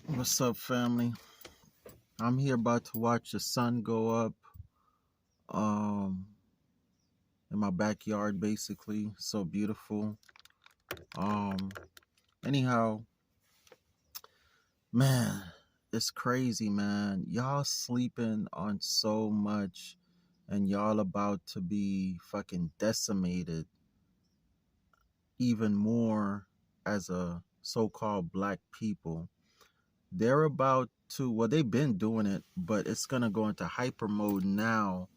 What's up, family? I'm here about to watch the sun go up um in my backyard basically. So beautiful. Um anyhow, man, it's crazy, man. Y'all sleeping on so much and y'all about to be fucking decimated even more as a so-called black people. They're about to, well, they've been doing it, but it's going to go into hyper mode now.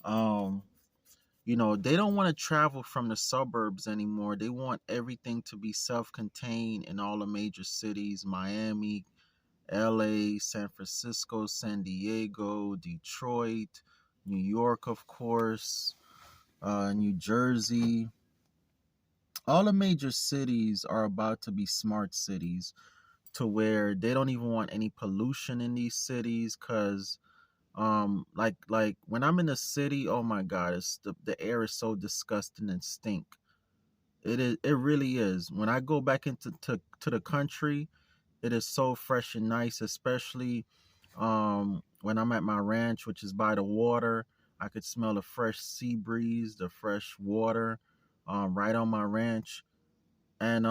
Um they don't want to travel from the suburbs anymore. They want everything to be self-contained in all the major cities: Miami, LA, San Francisco, San Diego, Detroit, New York, of course, New Jersey. All the major cities are about to be smart cities, to where they don't even want any pollution in these cities. Because like when I'm in a city, oh my god, it's the air is so disgusting and stink. It really is. When I go back to the country, it is so fresh and nice, especially when I'm at my ranch, which is by the water. I could smell the fresh sea breeze, the fresh water, right on my ranch. And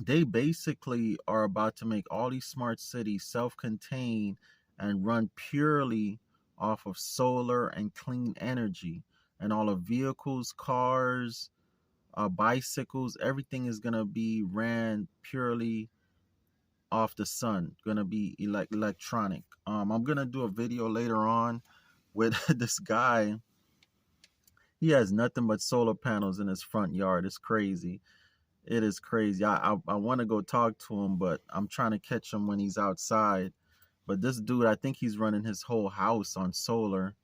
they basically are about to make all these smart cities self-contained and run purely off of solar and clean energy. And all of vehicles, cars, bicycles, everything is gonna be ran purely off the sun. Gonna be electronic. I'm gonna do a video later on with this guy. He has nothing but solar panels in his front yard. It's crazy. It is crazy. I want to go talk to him, but I'm trying to catch him when he's outside. But this dude, I think he's running his whole house on solar.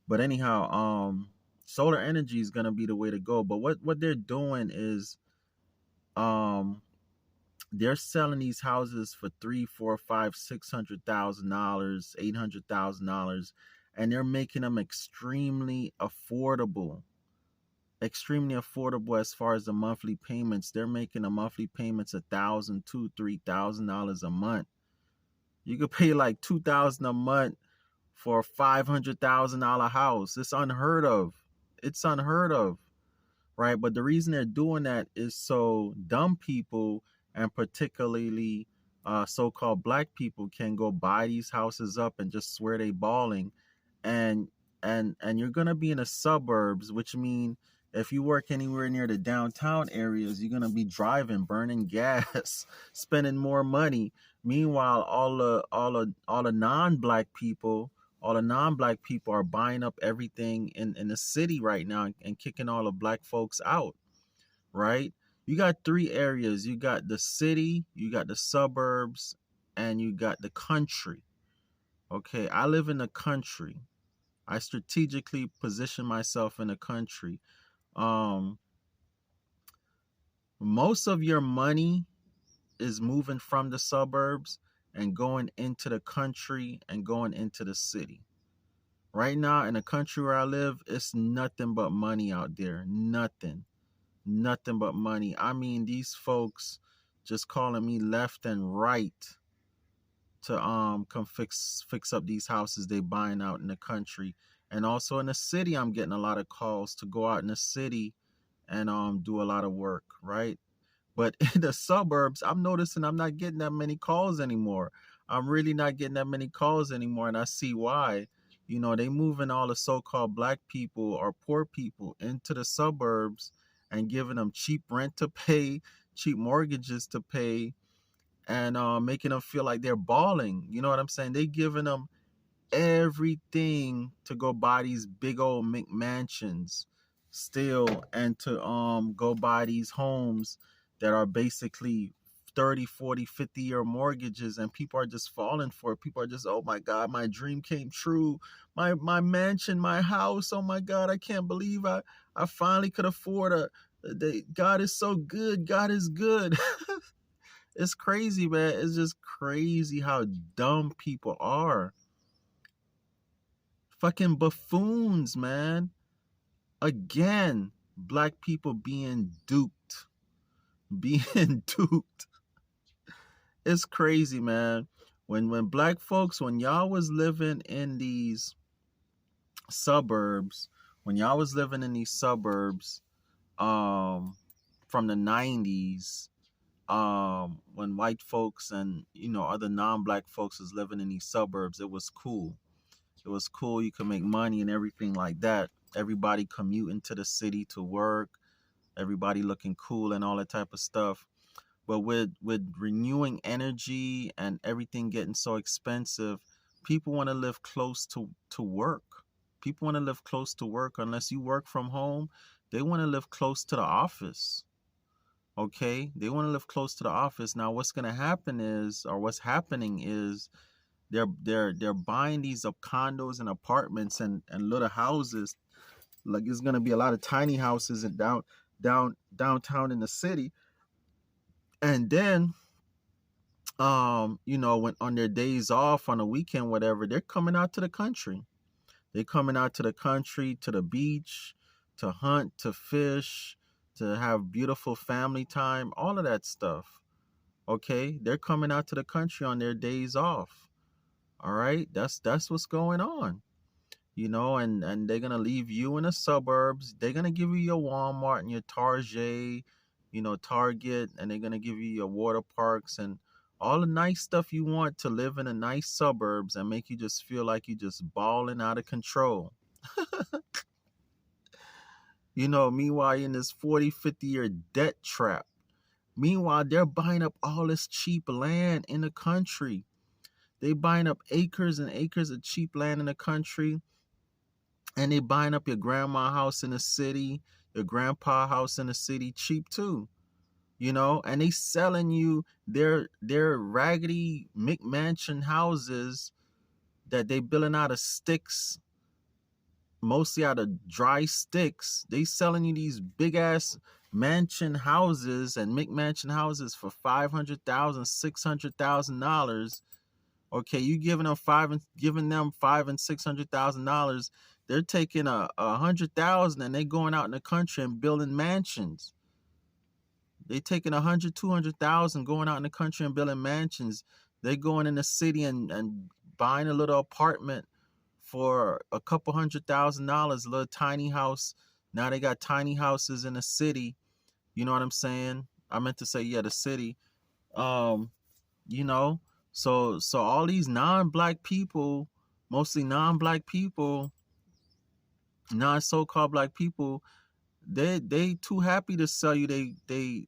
But anyhow, solar energy is gonna be the way to go. But what they're doing is um they're selling these houses for three, four, five, $600,000, $800,000, and they're making them extremely affordable as far as the monthly payments. They're making the monthly payments $1,000, $2,000, $3,000 a month. You could pay like $2,000 a month for a $500,000 house. It's unheard of. It's unheard of, right? But the reason they're doing that is so dumb people, and particularly so-called black people, can go buy these houses up and just swear they balling. And you're gonna be in the suburbs, which mean if you work anywhere near the downtown areas, you're gonna be driving, burning gas, spending more money. Meanwhile, all the non-black people are buying up everything in the city right now, and kicking all the black folks out, right? You got three areas. You got the city, you got the suburbs, and you got the country. Okay, I live in the country. I strategically position myself in the country. Um, Most of your money is moving from the suburbs and going into the country and going into the city. Right now in the country where I live, it's nothing but money out there. Nothing but money. I mean, these folks just calling me left and right to come fix up these houses they buying out in the country. And also in the city, I'm getting a lot of calls to go out in the city and do a lot of work, right? But in the suburbs, I'm noticing I'm not getting that many calls anymore. I'm really not getting that many calls anymore, and I see why. They moving all the so-called black people or poor people into the suburbs and giving them cheap rent to pay, cheap mortgages to pay, and making them feel like they're balling. You know what I'm saying? They giving them everything to go buy these big old McMansions still, and to go buy these homes that are basically 30, 40, 50-year mortgages, and people are just falling for it. People are just, oh my god, my dream came true. My mansion, my house, oh my god, I can't believe I finally could afford God is so good. God is good. It's crazy, man. It's just crazy how dumb people are. Fucking buffoons, man. Again, black people being duped. Being duped. It's crazy, man. When black folks, when y'all was living in these suburbs, when y'all was living in these suburbs, um, from the '90s, when white folks and other non-black folks was living in these suburbs, it was cool. It was cool. You could make money and everything like that. Everybody commuting to the city to work. Everybody looking cool and all that type of stuff. But with renewing energy and everything getting so expensive, people want to live close to work. People want to live close to work. Unless you work from home, they want to live close to the office. Okay, they want to live close to the office. Now what's going to happen is, or what's happening is, they're buying these condos and apartments and little houses. Like, it's going to be a lot of tiny houses in downtown in the city. And then when on their days off, on a weekend, whatever, they're coming out to the country. They're coming out to the country, to the beach, to hunt, to fish, to have beautiful family time, all of that stuff. Okay, they're coming out to the country on their days off. All right, that's what's going on. And they're gonna leave you in the suburbs. They're gonna give you your Walmart and your Target, Target, and they're gonna give you your water parks and all the nice stuff you want to live in a nice suburbs and make you just feel like you're just balling out of control. Meanwhile, you're in this 40, 50-year debt trap. Meanwhile, they're buying up all this cheap land in the country. They buying up acres and acres of cheap land in the country, and they buying up your grandma house in the city, your grandpa house in the city cheap too. And they selling you their raggedy McMansion houses that they building out of sticks, mostly out of dry sticks. They selling you these big ass mansion houses and McMansion houses for $500,000, $600,000. Okay, you giving them five and $600,000. They're taking a 100,000 and they going out in the country and building mansions. They taking 100, 200,000, going out in the country and building mansions. They going in the city and buying a little apartment for a couple $100,000, a little tiny house. Now they got tiny houses in the city. You know what I'm saying? I meant to say, yeah, the city. Um, you know, so all these non-black people, mostly non-black people, non so-called black people, they too happy to sell you they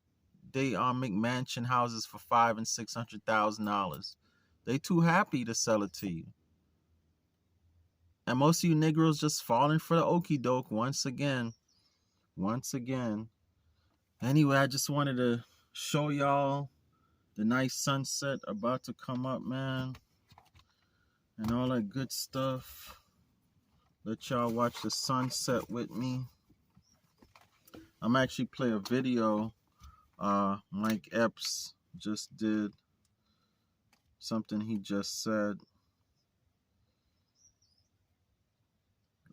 make mansion houses for $500,000 and $600,000. They too happy to sell it to you. And most of you Negroes just falling for the okie doke once again. Once again. Anyway, I just wanted to show y'all the nice sunset about to come up, man. And all that good stuff. Let y'all watch the sunset with me. I'm actually play a video. Mike Epps just did something he just said.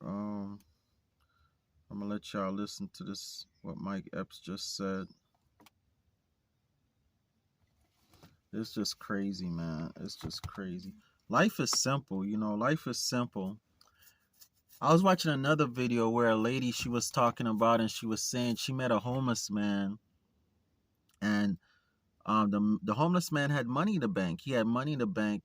I'm gonna let y'all listen to this, what Mike Epps just said. It's just crazy, man. It's just crazy. Life is simple, life is simple. I was watching another video where a lady, she was talking about, and she was saying she met a homeless man, and the homeless man had money in the bank. He had money in the bank,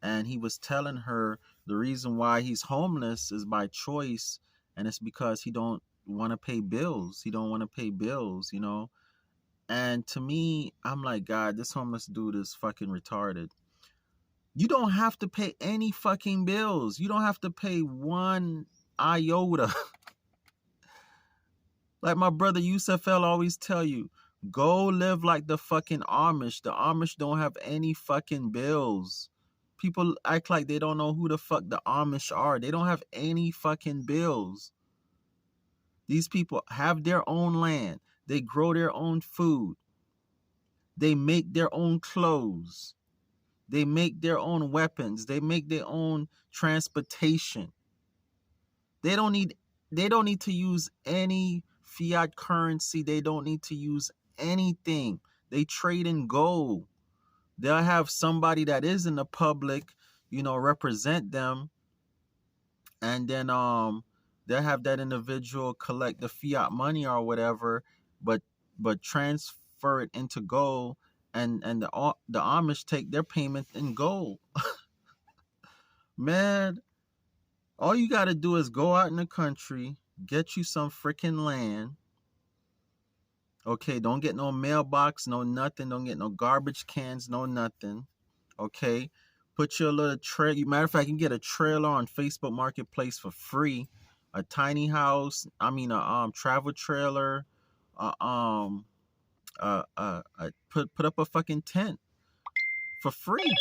and he was telling her the reason why he's homeless is by choice, and it's because he don't want to pay bills. He don't want to pay bills, And to me, I'm like, God, this homeless dude is fucking retarded. You don't have to pay any fucking bills. You don't have to pay one iota. Like my brother Yusuf always tell you, go live like the fucking Amish. The Amish don't have any fucking bills. People act like they don't know who the fuck the Amish are. They don't have any fucking bills. These people have their own land. They grow their own food. They make their own clothes. They make their own weapons. They make their own transportation. They don't need to use any fiat currency. They don't need to use anything. They trade in gold. They'll have somebody that is in the public, represent them, and then they'll have that individual collect the fiat money or whatever, but transfer it into gold, and the Amish take their payment in gold. Man, all you got to do is go out in the country, get you some freaking land. Okay, don't get no mailbox, no nothing. Don't get no garbage cans, no nothing. Okay, put your little trail. Matter of fact, you can get a trailer on Facebook Marketplace for free. A tiny house. I mean, a travel trailer. Um, put up a fucking tent for free.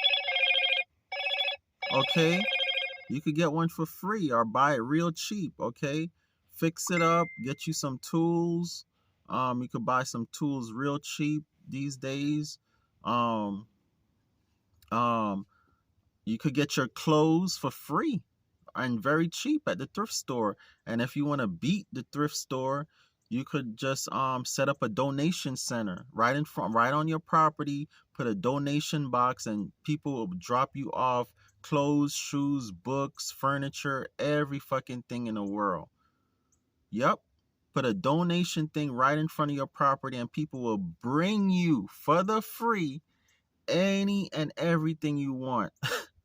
Okay, you could get one for free or buy it real cheap. Okay, fix it up. Get you some tools. You could buy some tools real cheap these days. Um, um, you could get your clothes for free and very cheap at the thrift store. And if you want to beat the thrift store, you could just set up a donation center right in front, right on your property. Put a donation box, and people will drop you off clothes, shoes, books, furniture, every fucking thing in the world. Yep. Put a donation thing right in front of your property, and people will bring you for the free any and everything you want.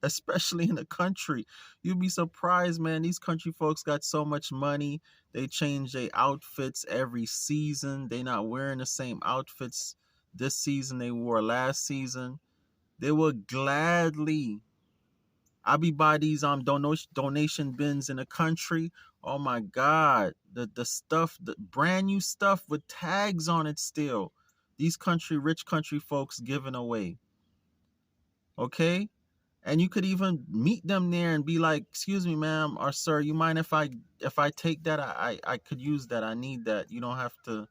Especially in the country. You'd be surprised, man. These country folks got so much money. They change their outfits every season. They not wearing the same outfits this season they wore last season. They will gladly. I be by these donation bins in the country. Oh my God, the stuff, the brand new stuff with tags on it still. These rich country folks giving away. Okay, and you could even meet them there and be like, excuse me, ma'am or sir, you mind if I take that? I could use that. I need that. You don't have to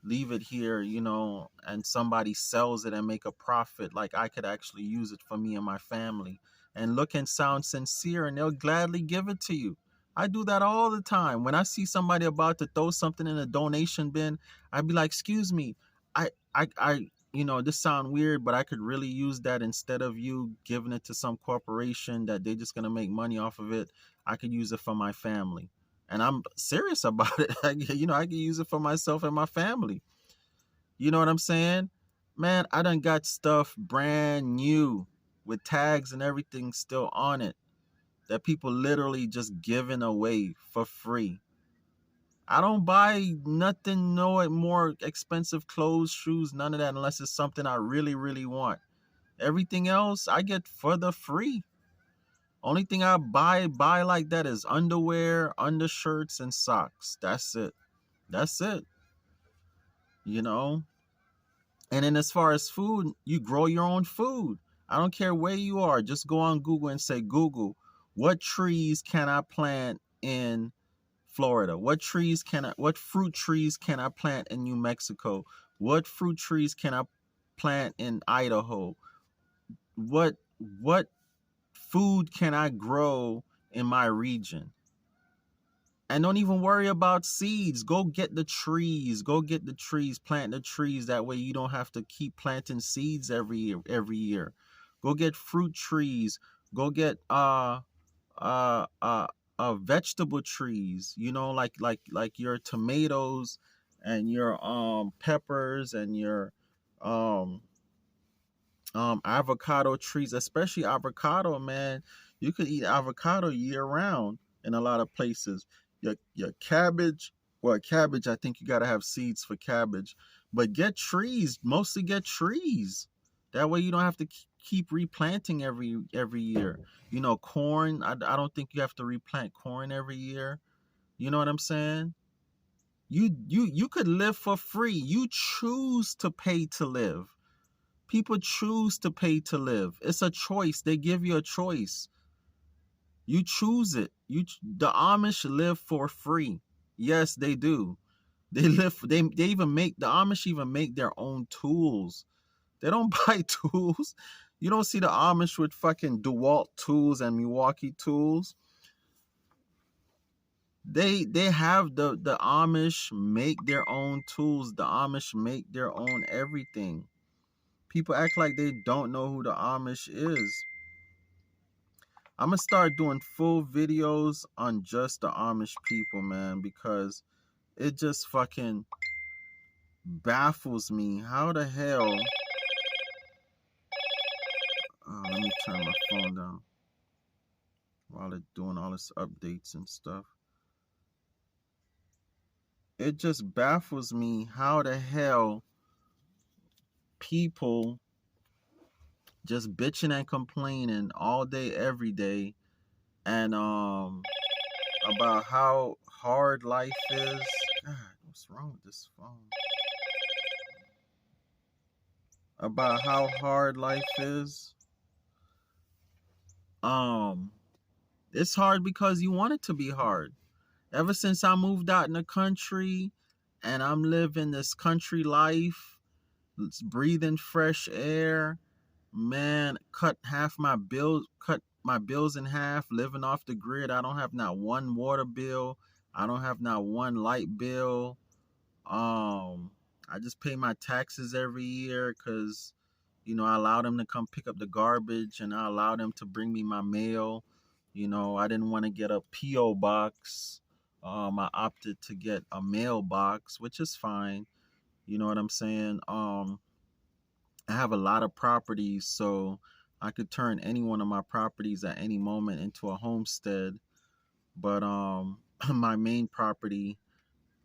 leave it here, and somebody sells it and make a profit. Like, I could actually use it for me and my family, and look and sound sincere, and they'll gladly give it to you. I do that all the time. When I see somebody about to throw something in a donation bin, I'd be like, excuse me, I this sound weird, but I could really use that. Instead of you giving it to some corporation that they're just gonna make money off of it, I could use it for my family. And I'm serious about it. I can use it for myself and my family. You know what I'm saying? Man, I done got stuff brand new with tags and everything still on it that people literally just giving away for free. I don't buy nothing, no more expensive clothes, shoes, none of that, unless it's something I really, really want. Everything else I get for the free. Only thing I buy like that is underwear, undershirts, and socks. That's it. That's it. You know? And then as far as food, you grow your own food. I don't care where you are. Just go on Google and say, Google, what trees can I plant in Florida? What fruit trees can I plant in New Mexico? What fruit trees can I plant in Idaho? What what food can I grow in my region? And don't even worry about seeds. Go get the trees. Go get the trees. Plant the trees. That way you don't have to keep planting seeds every year. Go get fruit trees. Go get uh uh vegetable trees. Like your tomatoes and your peppers and your um avocado trees, especially avocado, man. You could eat avocado year round in a lot of places. Your cabbage, well, cabbage, I think you got to have seeds for cabbage, but get trees. Mostly get trees. That way you don't have to keep replanting every year. Corn. I don't think you have to replant corn every year. You know what I'm saying? You could live for free. You choose to pay to live. People choose to pay to live. It's a choice. They give you a choice. You choose it. The Amish live for free. Yes, they do. They even make the Amish even make their own tools. They don't buy tools. You don't see the Amish with fucking DeWalt tools and Milwaukee tools. They have the Amish make their own tools. The Amish make their own everything. People act like they don't know who the Amish is. I'm gonna start doing full videos on just the Amish people, man, because it just fucking baffles me. How the hell? Oh, let me turn my phone down while they're doing all this updates and stuff. It just baffles me how the hell people just bitching and complaining all day, every day, and about how hard life is. God, what's wrong with this phone? About how hard life is. Um, it's hard because you want it to be hard. Ever since I moved out in the country and I'm living this country life, breathing fresh air, man, cut my bills in half, living off the grid. I don't have not one water bill. I don't have not one light bill. I just pay my taxes every year because, I allow them to come pick up the garbage and I allow them to bring me my mail. I didn't want to get a P.O. box. I opted to get a mailbox, which is fine. You know what I'm saying? I have a lot of properties, so I could turn any one of my properties at any moment into a homestead. But my main property,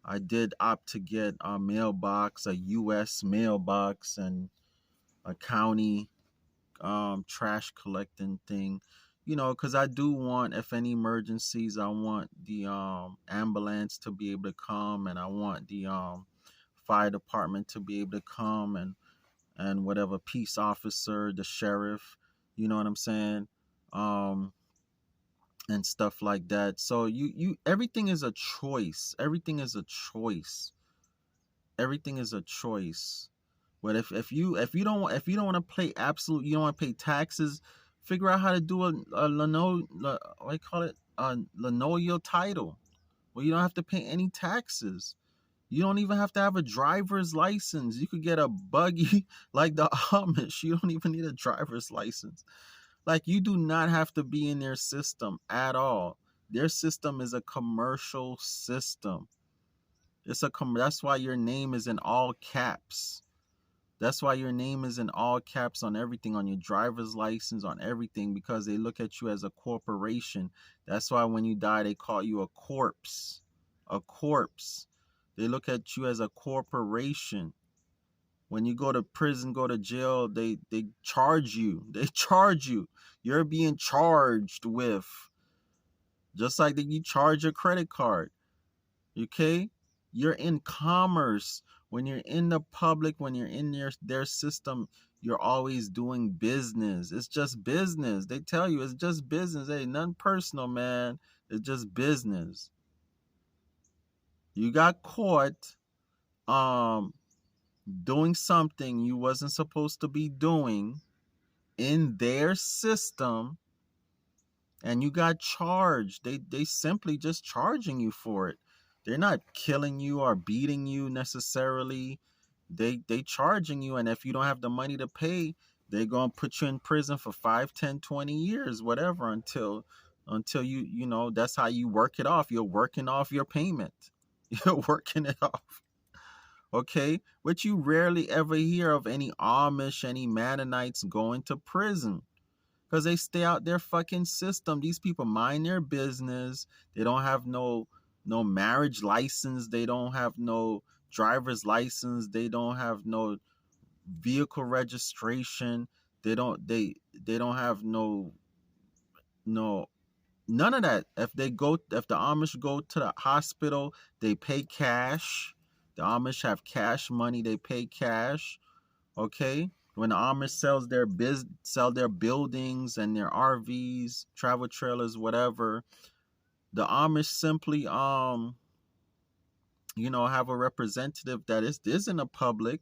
I did opt to get a mailbox, a U.S. mailbox, and a county trash collecting thing. Because I do want, if any emergencies, I want the ambulance to be able to come, and I want the fire department to be able to come, and whatever peace officer, the sheriff, you know what I'm saying, and stuff like that. So everything is a choice. Everything is a choice. Everything is a choice. But if you don't want to pay absolute, you don't want to pay taxes, figure out how to do a what do you call it, a linoleal title, where you don't have to pay any taxes. You don't even have to have a driver's license. You could get a buggy like the Amish. You don't even need a driver's license. Like, you do not have to be in their system at all. Their system is a commercial system. That's why your name is in all caps. That's why your name is in all caps on everything, on your driver's license, on everything, because they look at you as a corporation. That's why when you die, they call you a corpse. A corpse. They look at you as a corporation. When you go to prison, go to jail, they charge you. They charge you. You're being charged with, just like that you charge your credit card. Okay? You're in commerce. When you're in the public, when you're in their system, you're always doing business. It's just business. They tell you it's just business. Hey, nothing personal, man. It's just business. You got caught doing something you wasn't supposed to be doing in their system, and you got charged. They simply just charging you for it. They're not killing you or beating you necessarily. They charging you, and if you don't have the money to pay, they're gonna put you in prison for 5, 10, 20 years, whatever, until that's how you work it off. You're working off your payment. You're working it off. Okay? But you rarely ever hear of any Amish, any Mennonites going to prison, because they stay out their fucking system. These people mind their business. They don't have no marriage license. They don't have no driver's license. They don't have no vehicle registration. They don't have no none of that. If the Amish go to the hospital, they pay cash. The Amish have cash money. They pay cash. Okay? When the Amish sell their buildings and their RVs, travel trailers, whatever, the Amish simply have a representative that is in the public,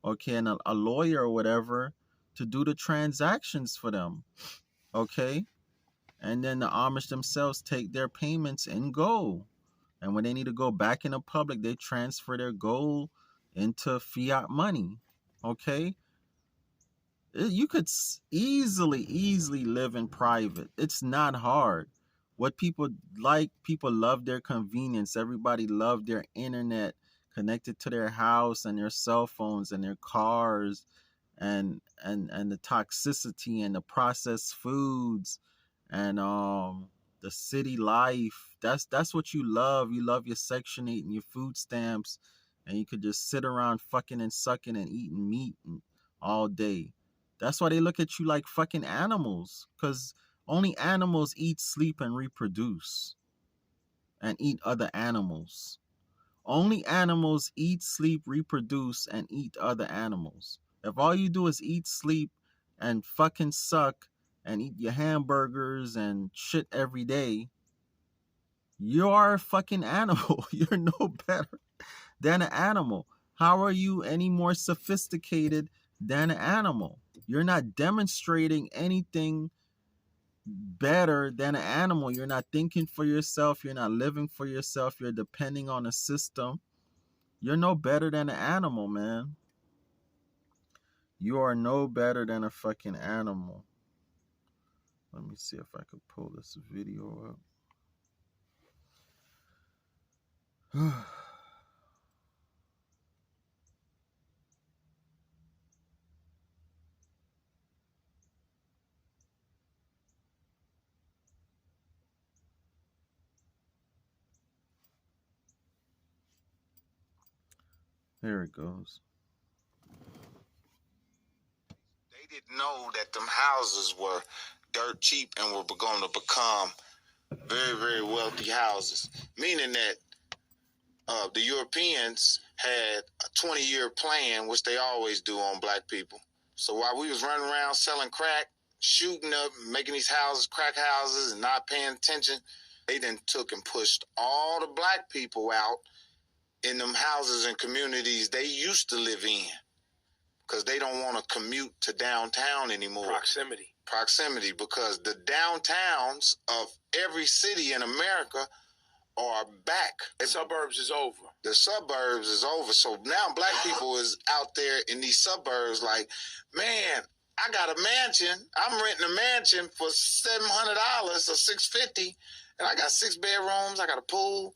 okay, and a lawyer or whatever to do the transactions for them. Okay? And then the Amish themselves take their payments and go. And when they need to go back in the public, they transfer their gold into fiat money. Okay? You could easily live in private. It's not hard. What people like, people love their convenience. Everybody love their internet connected to their house and their cell phones and their cars, and the toxicity and the processed foods, and the city life. That's what you love. You love your Section 8 and your food stamps, and you could just sit around fucking and sucking and eating meat all day. That's why they look at you like fucking animals, because only animals eat, sleep, and reproduce, and eat other animals. Only animals eat, sleep, reproduce, and eat other animals. If all you do is eat, sleep, and fucking suck, and eat your hamburgers and shit every day, you are a fucking animal. You're no better than an animal. How are you any more sophisticated than an animal? You're not demonstrating anything better than an animal. You're not thinking for yourself. You're not living for yourself. You're depending on a system. You're no better than an animal, man. You are no better than a fucking animal. Let me see if I could pull this video up. There it goes. They didn't know that them houses were dirt cheap and were going to become very, very wealthy houses. Meaning that the Europeans had a 20-year plan, which they always do on black people. So while we was running around selling crack, shooting up, making these houses, crack houses, and not paying attention, they then took and pushed all the black people out in them houses and communities they used to live in, because they don't want to commute to downtown anymore. Proximity, because the downtowns of every city in America are back. The suburbs is over. The suburbs is over. So now black people is out there in these suburbs like, man, I got a mansion. I'm renting a mansion for $700 or $650, and I got 6 bedrooms. I got a pool.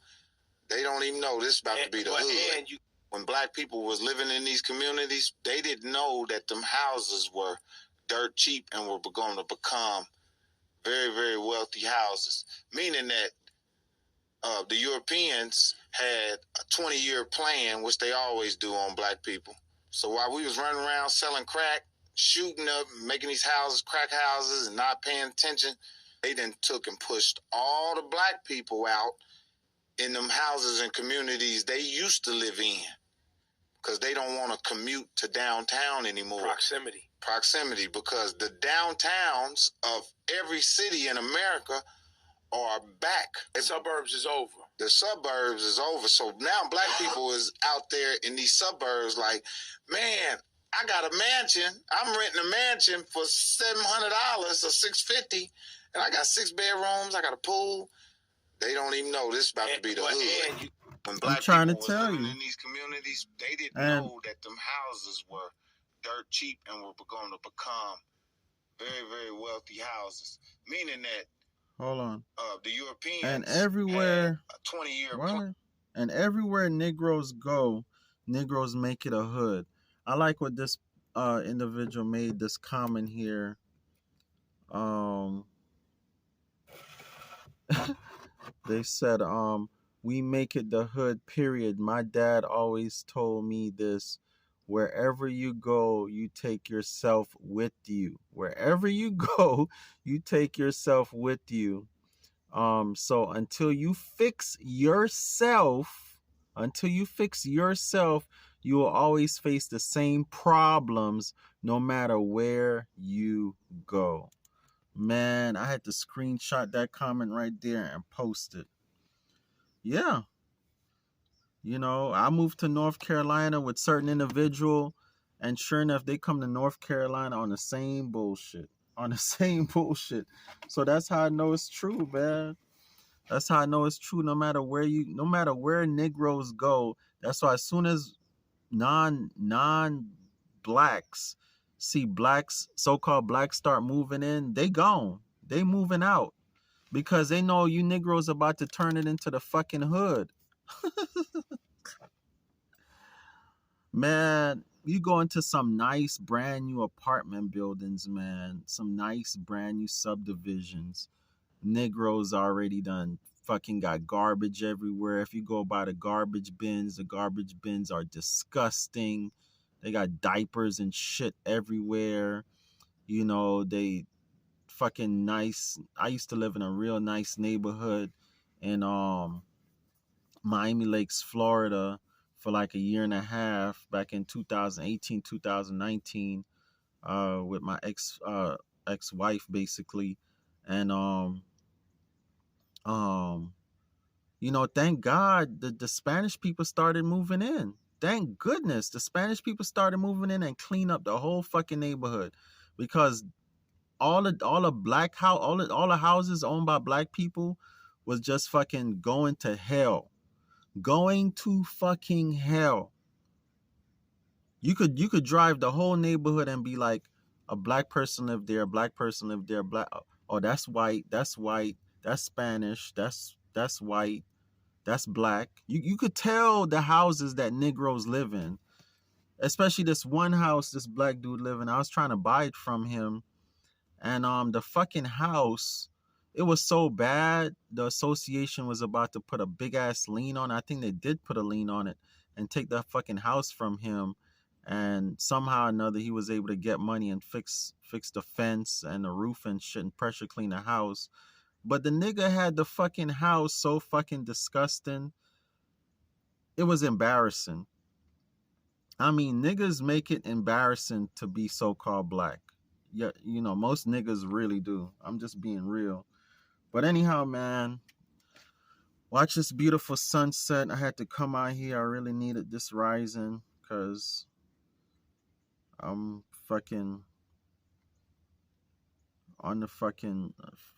They don't even know this is about to be the hood. When black people was living in these communities, they didn't know that them houses were dirt cheap and were going to become very, very wealthy houses. Meaning that the Europeans had a 20-year plan, which they always do on black people. So while we was running around selling crack, shooting up, making these houses, crack houses, and not paying attention, they then took and pushed all the black people out in them houses and communities they used to live in, because they don't want to commute to downtown anymore. Proximity, because the downtowns of every city in America are back. The suburbs is over. The suburbs is over. So now black people is out there in these suburbs like, man, I got a mansion. I'm renting a mansion for $700 or $650, and I got 6 bedrooms. I got a pool. They don't even know this is about to be the hood. When black I'm trying to people was tell living you. in these communities, they didn't know that them houses were dirt cheap and were going to become very, very wealthy houses. Meaning that hold on. The Europeans and everywhere had a 20-year plan. And everywhere Negroes go, Negroes make it a hood. I like what this individual made this comment here. They said, we make it the hood, period. My dad always told me this. Wherever you go, you take yourself with you. Wherever you go, you take yourself with you. So until you fix yourself, you will always face the same problems no matter where you go. Man, I had to screenshot that comment right there and post it. Yeah. I moved to North Carolina with certain individual, and sure enough, they come to North Carolina on the same bullshit. So that's how I know it's true, man. That's how I know it's true. No matter where Negroes go, that's why as soon as non blacks see blacks, so-called blacks, start moving in, they gone. They moving out because they know you Negroes about to turn it into the fucking hood. Man, you go into some nice brand new apartment buildings, man. Some nice brand new subdivisions. Negroes already done fucking got garbage everywhere. If you go by the garbage bins are disgusting. They got diapers and shit everywhere. You know, they fucking nice. I used to live in a real nice neighborhood in Miami Lakes, Florida for like a year and a half back in 2018, 2019 with my ex-wife basically. And um you know, thank God the Spanish people started moving in. Thank goodness the Spanish people started moving in and clean up the whole fucking neighborhood because all the black house all the houses owned by black people was just fucking going to hell. Going to fucking hell. You could drive the whole neighborhood and be like, a black person lived there, a black person lived there, black, oh, that's white, that's white, that's Spanish, that's white, that's black. You could tell the houses that Negroes live in. Especially this one house this black dude live in. I was trying to buy it from him, and the fucking house, it was so bad. The association was about to put a big ass lien on it. I think they did put a lien on it and take that fucking house from him. And somehow or another, he was able to get money and fix the fence and the roof and shit and pressure clean the house. But the nigga had the fucking house so fucking disgusting. It was embarrassing. I mean, niggas make it embarrassing to be so-called black. Yeah, you know, most niggas really do. I'm just being real. But anyhow, man, watch this beautiful sunset. I had to come out here. I really needed this rising because I'm fucking on the fucking.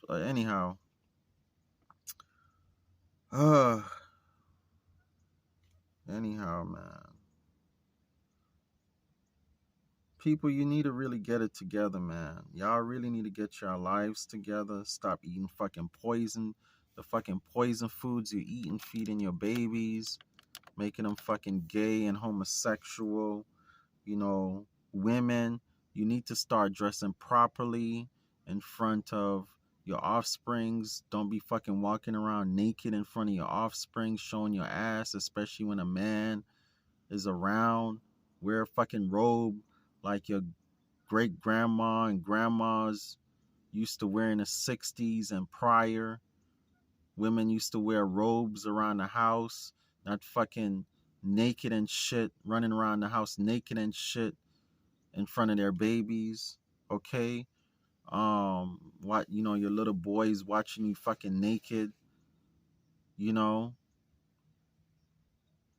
Anyhow, uh, anyhow, man. People, you need to really get it together, man. Y'all really need to get your lives together. Stop eating fucking poison. The fucking poison foods you're eating, feeding your babies, making them fucking gay and homosexual. You know, women, you need to start dressing properly in front of your offsprings. Don't be fucking walking around naked in front of your offspring, showing your ass, especially when a man is around. Wear a fucking robe like your great grandma and grandmas used to wear in the 60s and prior. Women used to wear robes around the house, not fucking naked and shit, running around the house naked and shit in front of their babies. Okay? What, you know, your little boys watching you fucking naked, you know.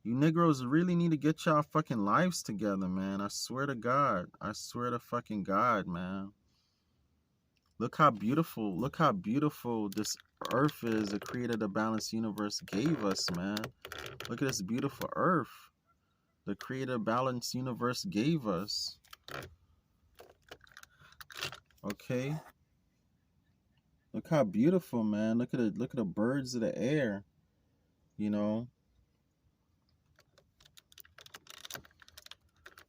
You Negroes really need to get y'all fucking lives together, man. I swear to God. I swear to fucking God, man. Look how beautiful this earth is. The creator of the balanced universe gave us, man. Look at this beautiful earth. The creator of balanced universe gave us. Okay? Look how beautiful, man. Look at the birds of the air. You know,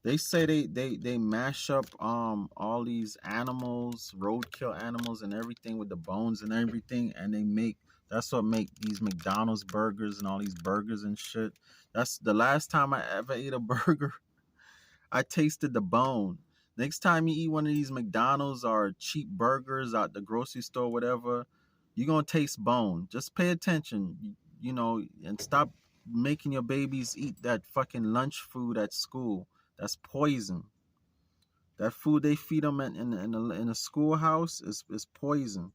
they say they mash up all these animals, roadkill animals and everything with the bones and everything, and they make, that's what make these McDonald's burgers and all these burgers and shit. That's the last time I ever ate a burger. I tasted the bone. Next time you eat one of these McDonald's or cheap burgers out the grocery store, whatever, you're gonna taste bone. Just pay attention, you know, and stop making your babies eat that fucking lunch food at school. That's poison. That food they feed them in a schoolhouse is poison.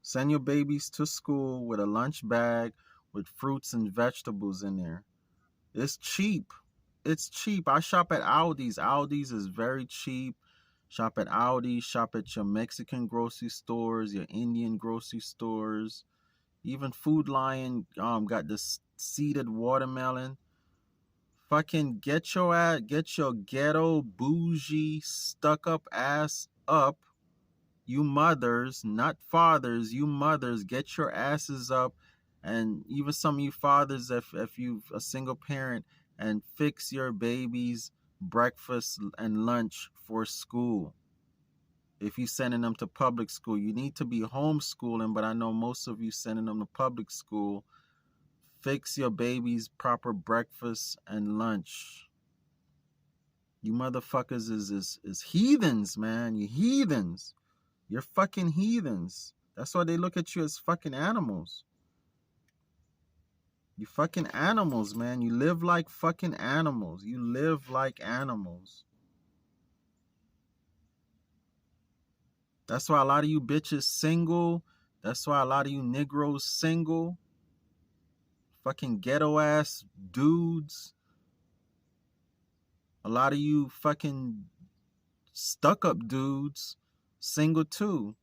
Send your babies to school with a lunch bag with fruits and vegetables in there. It's cheap. It's cheap. I shop at Aldi's. Aldi's is very cheap. Shop at Aldi. Shop at your Mexican grocery stores, your Indian grocery stores. Even Food Lion got this seeded watermelon. Fucking get your ghetto, bougie, stuck up ass up. You mothers, not fathers, you mothers, get your asses up. And even some of you fathers, if you a single parent, and fix your babies breakfast and lunch for school. If you sending them to public school, you need to be homeschooling, but I know most of you sending them to public school. Fix your babies proper breakfast and lunch. You motherfuckers is heathens, man. You heathens. You're fucking heathens. That's why they look at you as fucking animals. You fucking animals, man. You live like fucking animals. You live like animals. That's why a lot of you bitches single. That's why a lot of you Negroes single. Fucking ghetto ass dudes. A lot of you fucking stuck up dudes single too.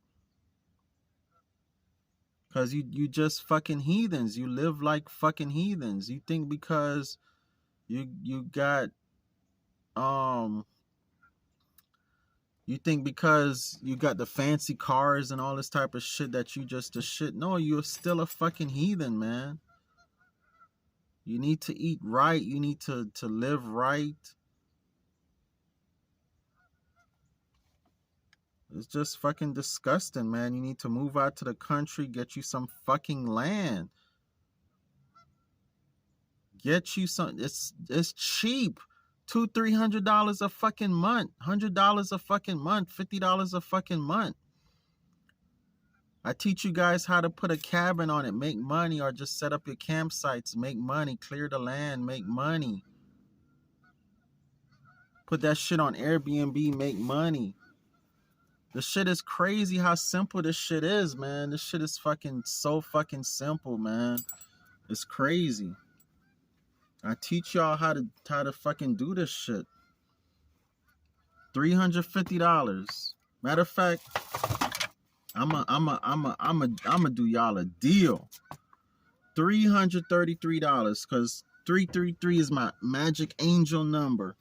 Cause you just fucking heathens. You live like fucking heathens. You think because you got um you think because you got the fancy cars and all this type of shit that you just a shit. No, you're still a fucking heathen, man. You need to eat right. You need to live right. It's just fucking disgusting, man. You need to move out to the country, get you some fucking land. Get you some. It's cheap. $200-300 a fucking month. $100 a fucking month. $50 a fucking month. I teach you guys how to put a cabin on it, make money, or just set up your campsites, make money, clear the land, make money. Put that shit on Airbnb, make money. The shit is crazy how simple this shit is, man. This shit is fucking so fucking simple, man. It's crazy. I teach y'all how to fucking do this shit. $350. Matter of fact, I'ma do y'all a deal. $333, because 333 is my magic angel number.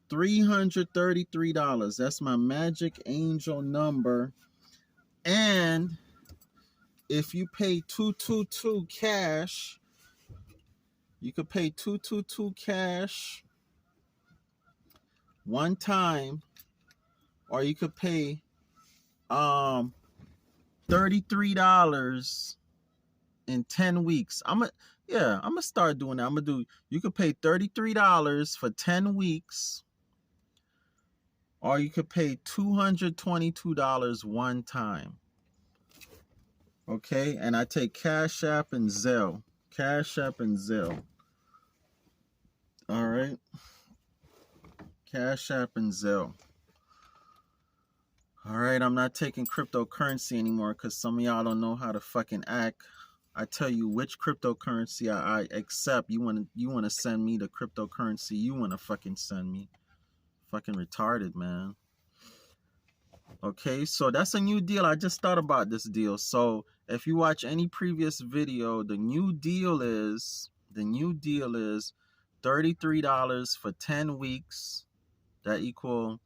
$333. That's my magic angel number. And if you pay 222 cash, you could pay 222 cash one time, or you could pay $33 in 10 weeks. I'm gonna start doing that. You could pay $33 for 10 weeks, or you could pay $222 one time. Okay, and I take Cash App and Zelle. Cash App and Zelle. All right. Cash App and Zelle. All right, I'm not taking cryptocurrency anymore because some of y'all don't know how to fucking act. I tell you which cryptocurrency I accept. You wanna send me the cryptocurrency you wanna fucking send me. Fucking retarded, man. Okay, so that's a new deal. I just thought about this deal. So if you watch any previous video, the new deal is $33 for 10 weeks. That equal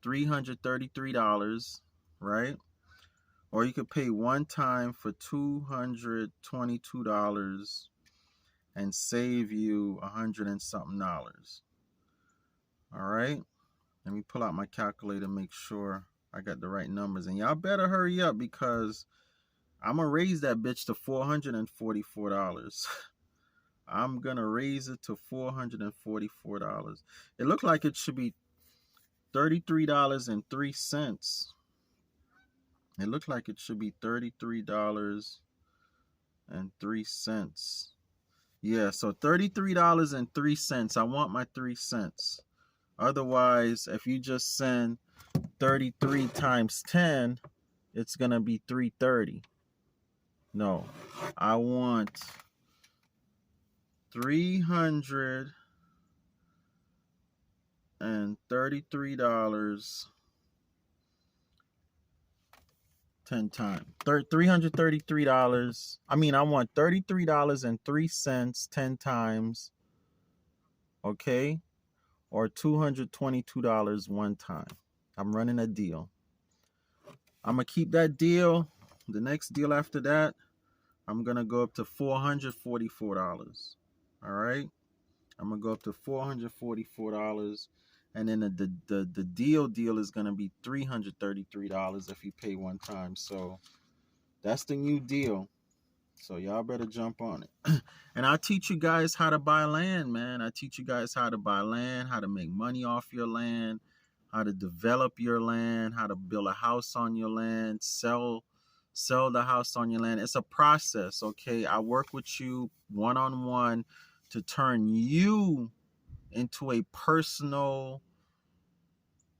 $333, right? Or you could pay one time for $222 and save you $100 and something. All right, let me pull out my calculator, make sure I got the right numbers, and y'all better hurry up because I'm gonna raise that bitch to $444. I'm gonna raise it to $444. It looked like it should be $33.03. It looked like it should be $33.03. Yeah, so $33.03. I want my 3 cents. Otherwise, if you just send 33 times 10, it's gonna be 330. No, I want $333 10 times. $333. I mean, I want $33.03 10 times. okay? Or $222 one time. I'm running a deal. I'm going to keep that deal. The next deal after that, I'm going to go up to $444. All right? I'm going to go up to $444. And then the deal is going to be $333 if you pay one time. So that's the new deal. So y'all better jump on it. And I teach you guys how to buy land, man. I teach you guys how to buy land, how to make money off your land, how to develop your land, how to build a house on your land, sell the house on your land. It's a process, okay? I work with you one-on-one to turn you into a personal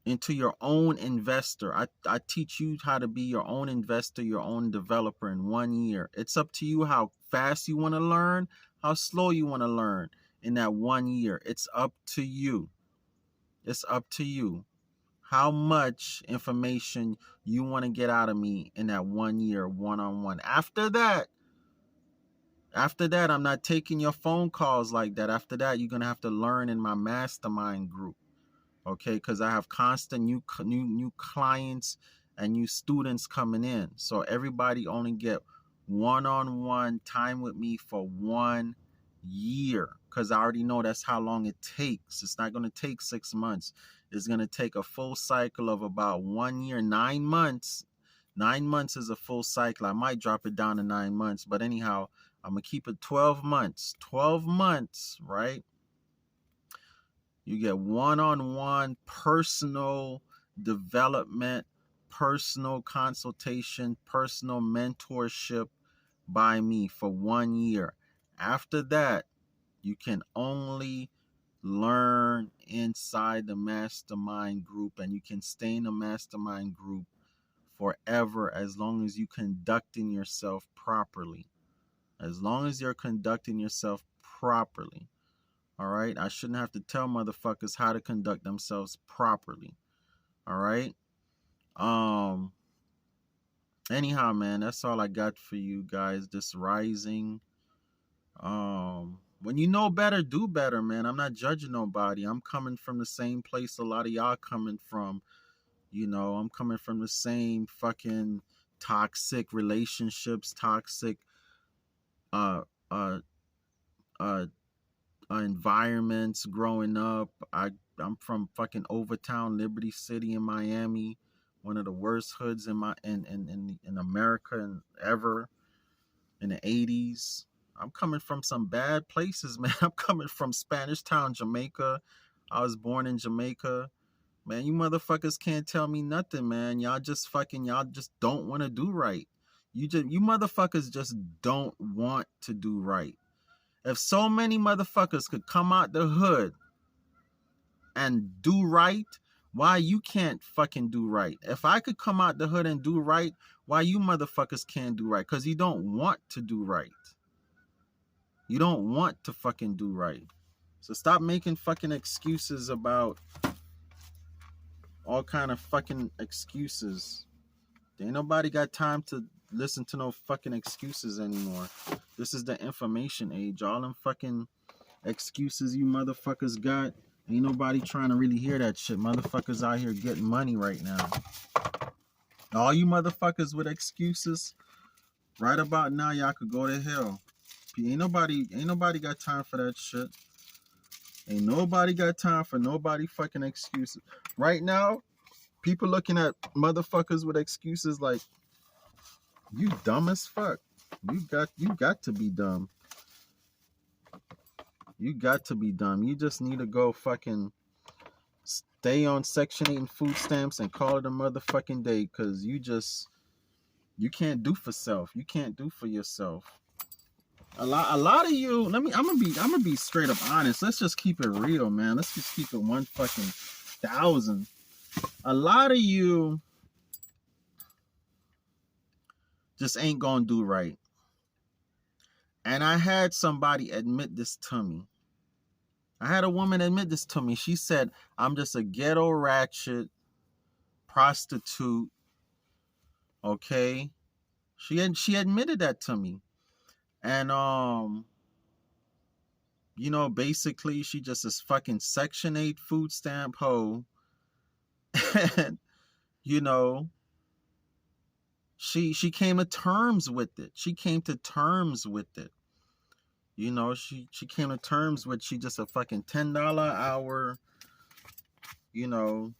into your own investor. I teach you how to be your own investor, your own developer in 1 year. It's up to you how fast you want to learn, how slow you want to learn in that 1 year. It's up to you. It's up to you. How much information you want to get out of me in that 1 year one-on-one. After that, I'm not taking your phone calls like that. After that, you're going to have to learn in my mastermind group. Okay, because I have constant new clients and new students coming in, so everybody only get one-on-one time with me for 1 year, because I already know that's how long it takes. It's not going to take 6 months. It's going to take a full cycle of about 1 year. 9 months is a full cycle. I might drop it down to 9 months, but anyhow, I'm gonna keep it 12 months. 12 months, right? You get one-on-one personal development, personal consultation, personal mentorship by me for 1 year. After that, you can only learn inside the mastermind group, and you can stay in the mastermind group forever as long as you conducting yourself properly. As long as you're conducting yourself properly. All right. I shouldn't have to tell motherfuckers how to conduct themselves properly. All right. Um. Anyhow, man, that's all I got for you guys. This rising. When you know better, do better, man. I'm not judging nobody. I'm coming from the same place a lot of y'all coming from. I'm coming from the same fucking toxic relationships, toxic uh uh uh environments growing up. I'm from fucking Overtown, Liberty City in Miami, one of the worst hoods in America and ever in the 80s. I'm coming from some bad places, man. I'm coming from Spanish Town, Jamaica. I was born in Jamaica. Man, you motherfuckers can't tell me nothing, man. Y'all just don't want to do right. You motherfuckers just don't want to do right. If so many motherfuckers could come out the hood and do right, why you can't fucking do right? If I could come out the hood and do right, why you motherfuckers can't do right? Because you don't want to do right. You don't want to fucking do right. So stop making fucking excuses about all kind of fucking excuses. Ain't nobody got time to listen to no fucking excuses anymore. This is the information age. All them fucking excuses you motherfuckers got, ain't nobody trying to really hear that shit. Motherfuckers out here getting money right now. All you motherfuckers with excuses, right about now, y'all could go to hell. Ain't nobody got time for that shit. Ain't nobody got time for nobody fucking excuses. Right now, people looking at motherfuckers with excuses like, you dumb as fuck. You got to be dumb. You got to be dumb. You just need to go fucking stay on Section 8 and food stamps and call it a motherfucking day, because you can't do for self. You can't do for yourself. A lot of you, I'm gonna be straight up honest. Let's just keep it real, man. Let's just keep it 1,000. A lot of you just ain't gonna do right. And I had somebody admit this to me. I had a woman admit this to me. She said, I'm just a ghetto ratchet prostitute. Okay. She admitted that to me. And You know, basically she just is fucking Section 8 food stamp hoe. And, you know, she came to terms with it. She came to terms with it. You know, she came to terms with she just a fucking $10 hour, you know,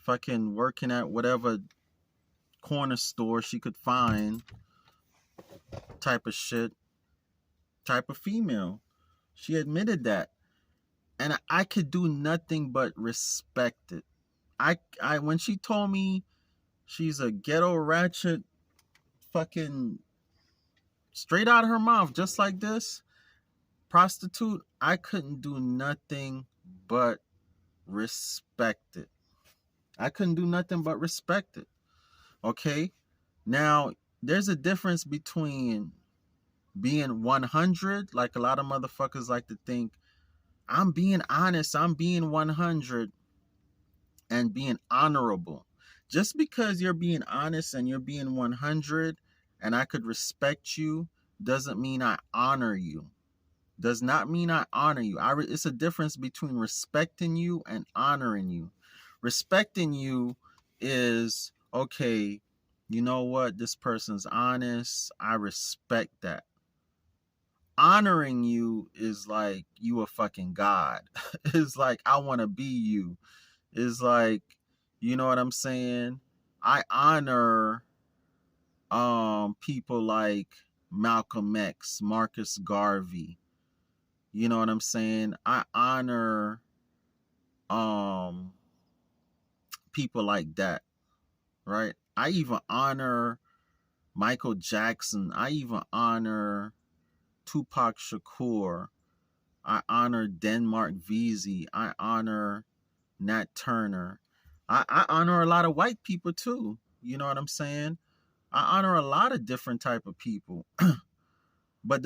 fucking working at whatever corner store she could find type of shit, type of female. She admitted that. And I could do nothing but respect it. I when she told me she's a ghetto ratchet, fucking straight out of her mouth, just like this, prostitute, I couldn't do nothing but respect it. I couldn't do nothing but respect it. Okay? Now, there's a difference between being 100, like a lot of motherfuckers like to think, I'm being honest, I'm being 100, and being honorable. Just because you're being honest and you're being 100 and I could respect you doesn't mean I honor you. Does not mean I honor you. It's a difference between respecting you and honoring you. Respecting you is, okay, you know what? This person's honest. I respect that. Honoring you is like you a fucking god. It's like I want to be you. It's like, you know what I'm saying? I honor people like Malcolm X, Marcus Garvey. You know what I'm saying? I honor um people like that, right? I even honor Michael Jackson. I even honor Tupac Shakur. I honor Denmark Vesey. I honor Nat Turner. I honor a lot of white people too. You know what I'm saying? I honor a lot of different type of people. But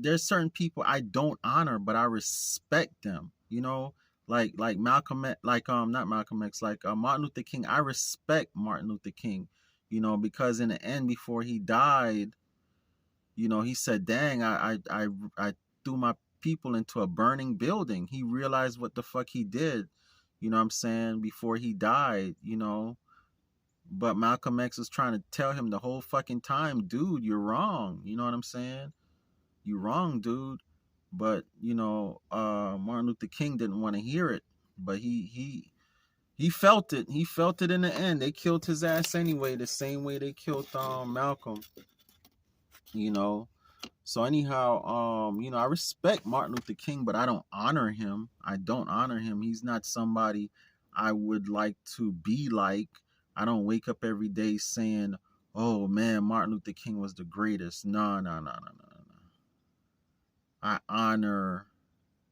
there's certain people I don't honor, but I respect them. You know, like Malcolm, like not Malcolm X, like Martin Luther King. I respect Martin Luther King. You know, because in the end, before he died, you know, he said, "Dang, I threw my people into a burning building." He realized what the fuck he did. You know what I'm saying? Before he died, you know. But Malcolm X was trying to tell him the whole fucking time, dude, you're wrong. You know what I'm saying? You wrong, dude. But you know, Martin Luther King didn't want to hear it, but he felt it. He felt it in the end. They killed his ass anyway, the same way they killed Malcolm. You know. So anyhow, you know, I respect Martin Luther King, but I don't honor him. I don't honor him. He's not somebody I would like to be like. I don't wake up every day saying, "Oh man, Martin Luther King was the greatest." No, no, no, no, no, no. I honor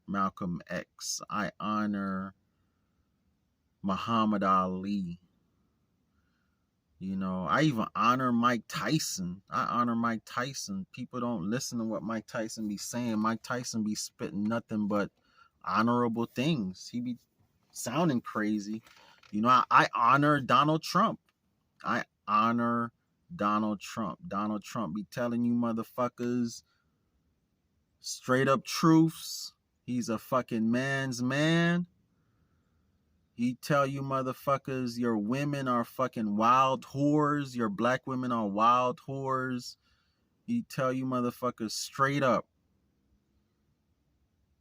Malcolm X. I honor Muhammad Ali. You know, I even honor Mike Tyson. I honor Mike Tyson. People don't listen to what Mike Tyson be saying. Mike Tyson be spitting nothing but honorable things. He be sounding crazy. You know, I honor Donald Trump. I honor Donald Trump. Donald Trump be telling you motherfuckers straight up truths. He's a fucking man's man. He tell you motherfuckers your women are fucking wild whores. Your black women are wild whores. He tell you motherfuckers straight up.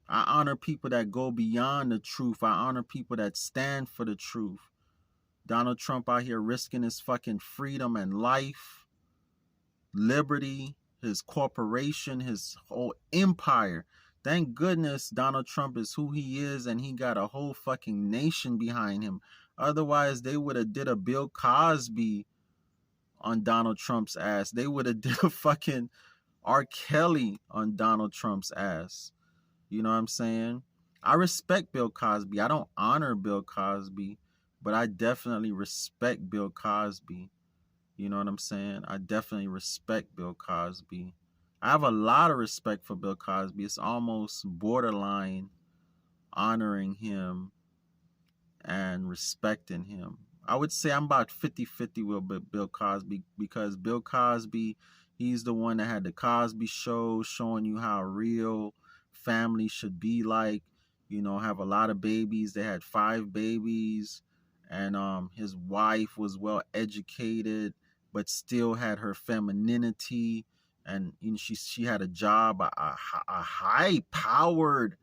I honor people that go beyond the truth. I honor people that stand for the truth. Donald Trump out here risking his fucking freedom and life, liberty, his corporation, his whole empire. Thank goodness Donald Trump is who he is and he got a whole fucking nation behind him. Otherwise, they would have did a Bill Cosby on Donald Trump's ass. They would have did a fucking R. Kelly on Donald Trump's ass. You know what I'm saying? I respect Bill Cosby. I don't honor Bill Cosby, but I definitely respect Bill Cosby. You know what I'm saying? I definitely respect Bill Cosby. I have a lot of respect for Bill Cosby. It's almost borderline honoring him and respecting him. I would say I'm about 50-50 with Bill Cosby because Bill Cosby, he's the one that had the Cosby Show showing you how real family should be like. Have a lot of babies. They had 5 babies, and his wife was well educated, but still had her femininity, and she had a job, a high powered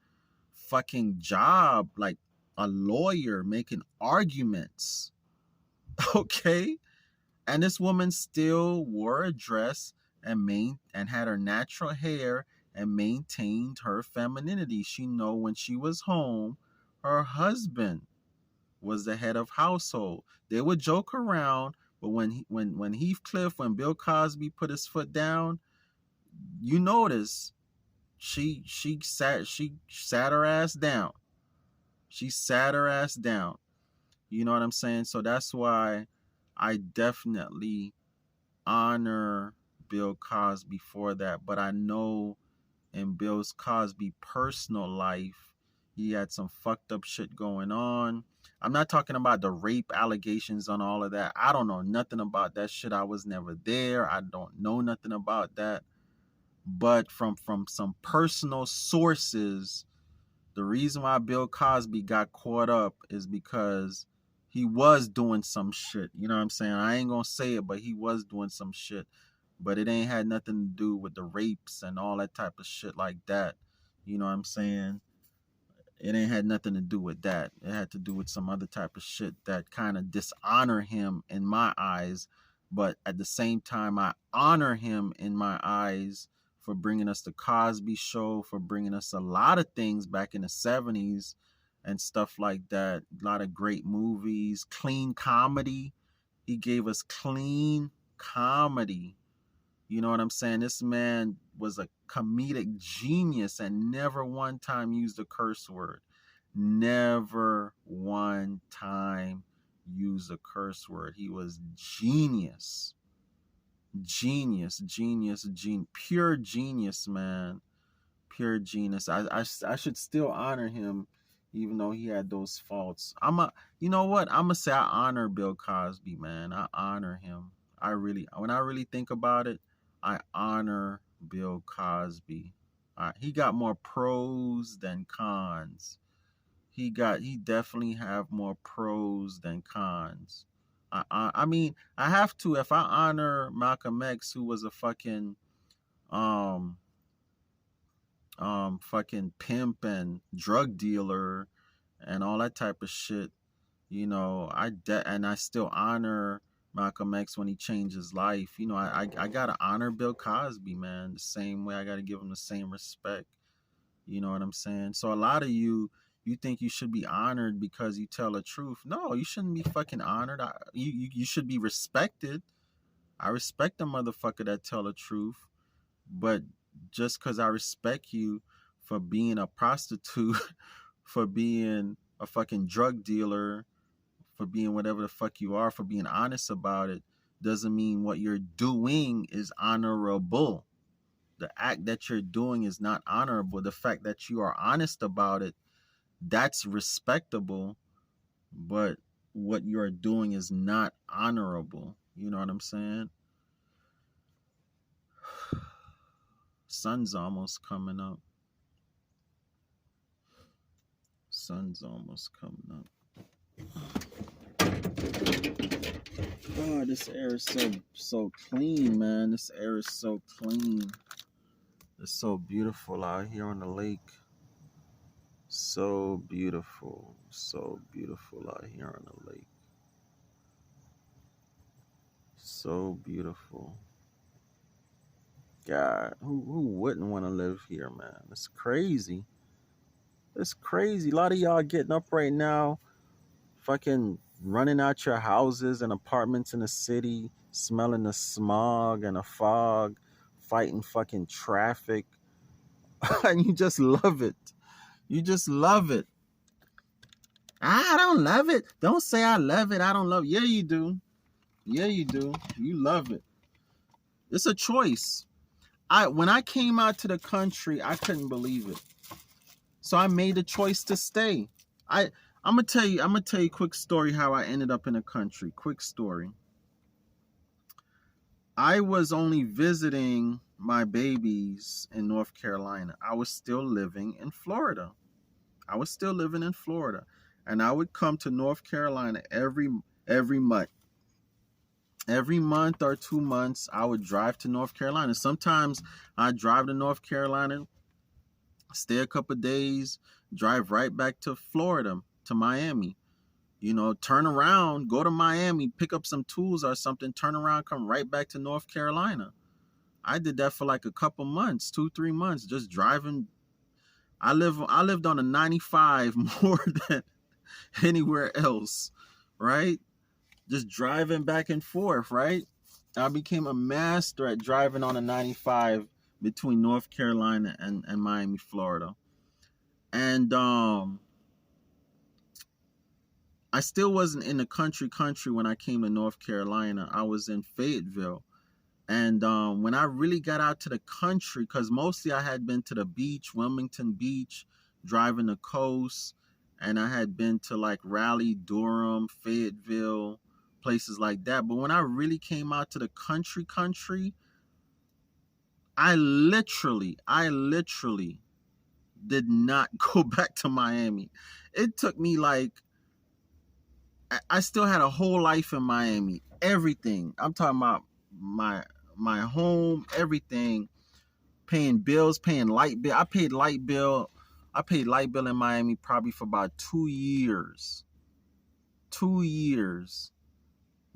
fucking job, like a lawyer making arguments. Okay, and this woman still wore a dress and had her natural hair and maintained her femininity. She know when she was home, her husband was the head of household. They would joke around, but when Heathcliff, when Bill Cosby put his foot down, you notice she sat her ass down. She sat her ass down. You know what I'm saying? So that's why I definitely honor Bill Cosby for that. But I know in Bill Cosby personal life, he had some fucked up shit going on. I'm not talking about the rape allegations and all of that. I don't know nothing about that shit. I was never there. I don't know nothing about that. But from some personal sources, the reason why Bill Cosby got caught up is because he was doing some shit. You know what I'm saying? I ain't gonna say it, but he was doing some shit. But it ain't had nothing to do with the rapes and all that type of shit like that. You know what I'm saying? It ain't had nothing to do with that. It had to do with some other type of shit that kind of dishonor him in my eyes. But at the same time, I honor him in my eyes for bringing us the Cosby Show, for bringing us a lot of things back in the 70s and stuff like that. A lot of great movies, clean comedy. He gave us clean comedy. You know what I'm saying? This man was a comedic genius and never one time used a curse word. Never one time used a curse word. He was genius. Genius, genius, pure genius, man. Pure genius. I should still honor him, even though he had those faults. You know what? I'm gonna say I honor Bill Cosby, man. I honor him. When I really think about it, I honor Bill Cosby. He got more pros than cons. He definitely have more pros than cons. I mean, I have to. If I honor Malcolm X, who was a um fucking pimp and drug dealer and all that type of shit, and I still honor Malcolm X when he changed his life. I gotta honor Bill Cosby, man, the same way. I gotta give him the same respect. You know what I'm saying? So a lot of you think you should be honored because you tell the truth. No, you shouldn't be fucking honored. You should be respected. I respect the motherfucker that tell the truth. But just because I respect you for being a prostitute, for being a fucking drug dealer, for being whatever the fuck you are, for being honest about it, doesn't mean what you're doing is honorable. The act that you're doing is not honorable. The fact that you are honest about it, that's respectable, but what you're doing is not honorable. You know what I'm saying? Sun's almost coming up. Sun's almost coming up. Oh, this air is so clean, man. This air is so clean. It's so beautiful out here on the lake. So beautiful. So beautiful out here on the lake. So beautiful. God, who wouldn't want to live here, man? It's crazy. It's crazy. A lot of y'all getting up right now, fucking running out your houses and apartments in the city, smelling the smog and the fog, fighting fucking traffic. And you just love it. You just love it. I don't love it. Don't say I love it. I don't love it. Yeah, you do. Yeah, you do. You love it. It's a choice. When I came out to the country, I couldn't believe it. So I made a choice to stay. I'm gonna tell you a quick story how I ended up in the country. Quick story. I was only visiting my babies in North Carolina. I was still living in Florida. I was still living in Florida, and I would come to North Carolina every month. Every month or 2 months, I would drive to North Carolina. Sometimes I drive to North Carolina, stay a couple of days, drive right back to Florida, to Miami. You know, turn around, go to Miami, pick up some tools or something, turn around, come right back to North Carolina. I did that for like a couple months, 2, 3 months, just driving. I lived on a 95 more than anywhere else, right? Just driving back and forth, right? I became a master at driving on a 95 between North Carolina and Miami, Florida. And I still wasn't in the country when I came to North Carolina. I was in Fayetteville. And when I really got out to the country, because mostly I had been to the beach, Wilmington Beach, driving the coast, and I had been to like Raleigh, Durham, Fayetteville, places like that. But when I really came out to the country, I literally did not go back to Miami. It took me like, I still had a whole life in Miami. Everything. I'm talking about my my home, everything, paying bills, paying light bill. I paid light bill in Miami probably for about 2 years. 2 years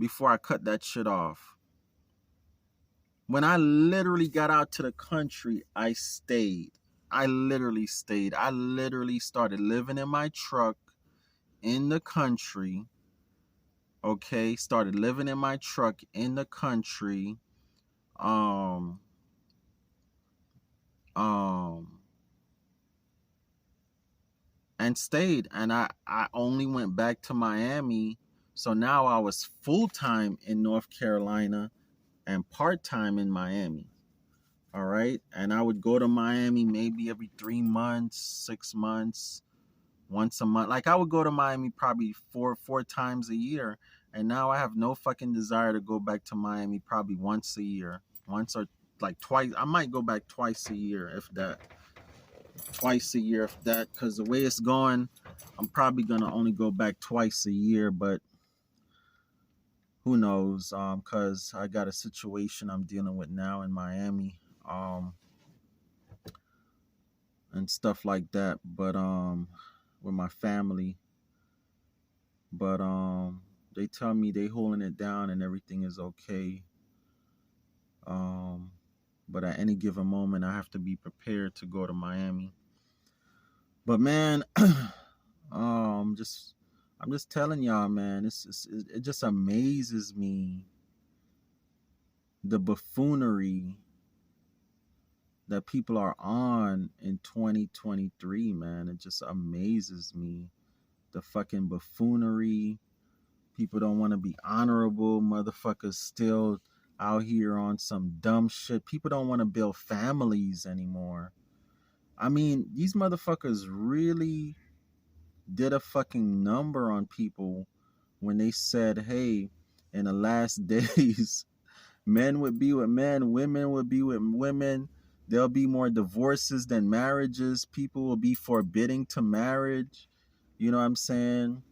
before I cut that shit off. When I literally got out to the country, I stayed. I literally stayed. I literally started living in my truck in the country. Okay, started living in my truck in the country. Um, um, and stayed. And I only went back to Miami. So now I was full time in North Carolina and part time in Miami. All right. And I would go to Miami maybe every 3 months, 6 months, once a month. Like I would go to Miami probably four times a year. And now I have no fucking desire to go back to Miami probably once a year. Once or like twice. I might go back twice a year if that. Twice a year if that. Because the way it's going, I'm probably gonna only go back twice a year, but who knows? Cause I got a situation I'm dealing with now in Miami, and stuff like that. But with my family. But they tell me they holding it down and everything is okay. Um, but at any given moment, I have to be prepared to go to Miami. But man, just I'm just telling y'all, man, it just amazes me the buffoonery that people are on in 2023, man. It just amazes me. The fucking buffoonery. People don't want to be honorable. Motherfuckers still out here on some dumb shit. People don't want to build families anymore. I mean, these motherfuckers really did a fucking number on people when they said, hey, in the last days, men would be with men, women would be with women. There'll be more divorces than marriages. People will be forbidding to marriage. You know what I'm saying?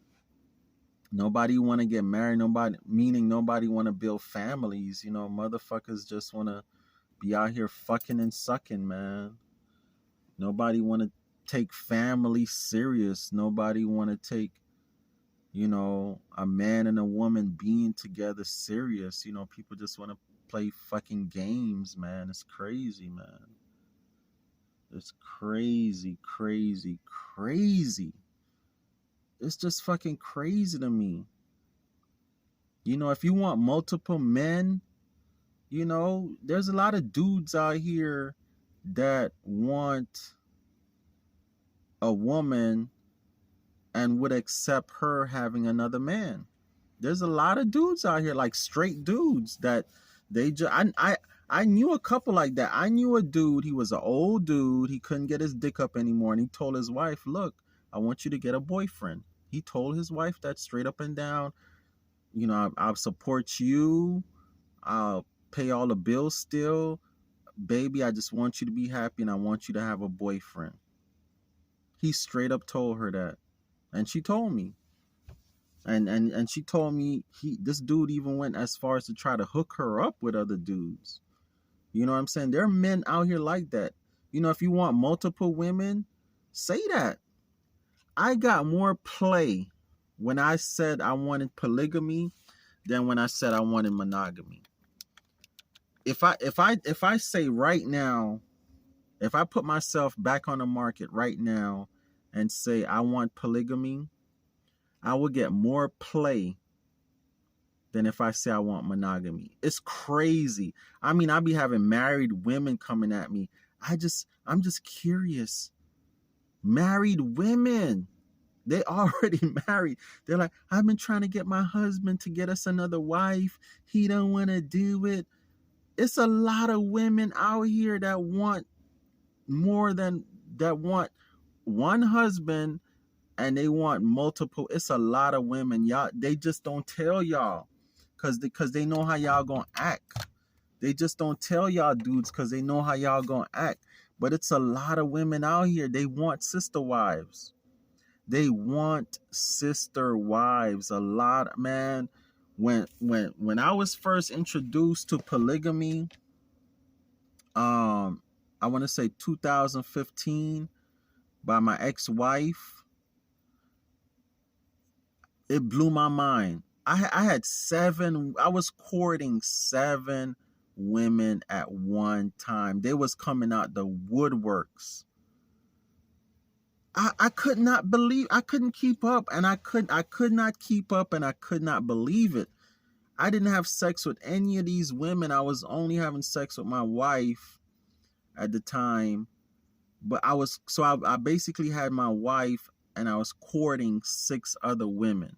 Nobody want to get married. Nobody, meaning nobody want to build families. You know, motherfuckers just want to be out here fucking and sucking, man. Nobody want to take family serious. Nobody want to take, you know, a man and a woman being together serious. You know, people just want to play fucking games, man. It's crazy, man. It's crazy, crazy, crazy. It's just fucking crazy to me. You know, if you want multiple men, you know, there's a lot of dudes out here that want a woman and would accept her having another man. There's a lot of dudes out here, like straight dudes, that they just I knew a couple like that. I knew a dude, he was an old dude, he couldn't get his dick up anymore, and he told his wife, look, I want you to get a boyfriend. He told his wife that straight up and down. You know, I'll support you. I'll pay all the bills still. Baby, I just want you to be happy and I want you to have a boyfriend. He straight up told her that. And she told me. And she told me this dude even went as far as to try to hook her up with other dudes. You know what I'm saying? There are men out here like that. You know, if you want multiple women, say that. I got more play when I said I wanted polygamy than when I said I wanted monogamy. If I say right now, if I put myself back on the market right now and say I want polygamy, I will get more play than if I say I want monogamy. It's crazy. I mean, I be having married women coming at me. I'm just curious. Married women. They already married. They're like, I've been trying to get my husband to get us another wife. He don't want to do it. It's a lot of women out here that want more than that want one husband and they want multiple. It's a lot of women. Y'all, they just don't tell y'all because they know how y'all gonna act. They just don't tell y'all dudes because they know how y'all gonna act. But it's a lot of women out here. They want sister wives. They want sister wives. A lot, man. When I was first introduced to polygamy, I want to say 2015 by my ex-wife, it blew my mind. I had seven. I was courting seven women at one time. They was coming out the woodworks. I could not believe. I couldn't keep up, and I could not keep up, and I could not believe it. I didn't have sex with any of these women. I was only having sex with my wife at the time. But I basically had my wife and I was courting six other women.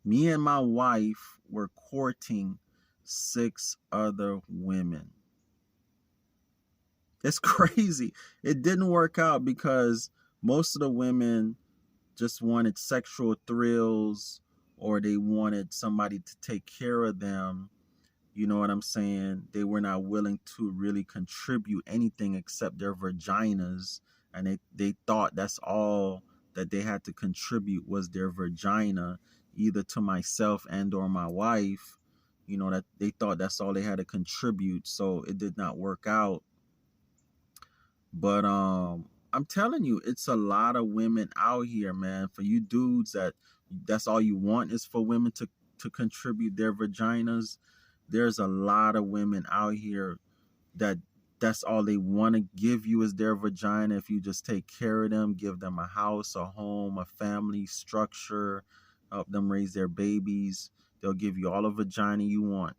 Me and my wife were courting six other women. It's crazy. It didn't work out because most of the women just wanted sexual thrills or they wanted somebody to take care of them. You know what I'm saying? They were not willing to really contribute anything except their vaginas. And they thought that's all that they had to contribute was their vagina, either to myself and or my wife. You know, that they thought that's all they had to contribute. So it did not work out. But I'm telling you, it's a lot of women out here, man. For you dudes that's all you want is for women to contribute their vaginas. There's a lot of women out here that's all they want to give you is their vagina. If you just take care of them, give them a house, a home, a family structure, help them raise their babies, they'll give you all the vagina you want.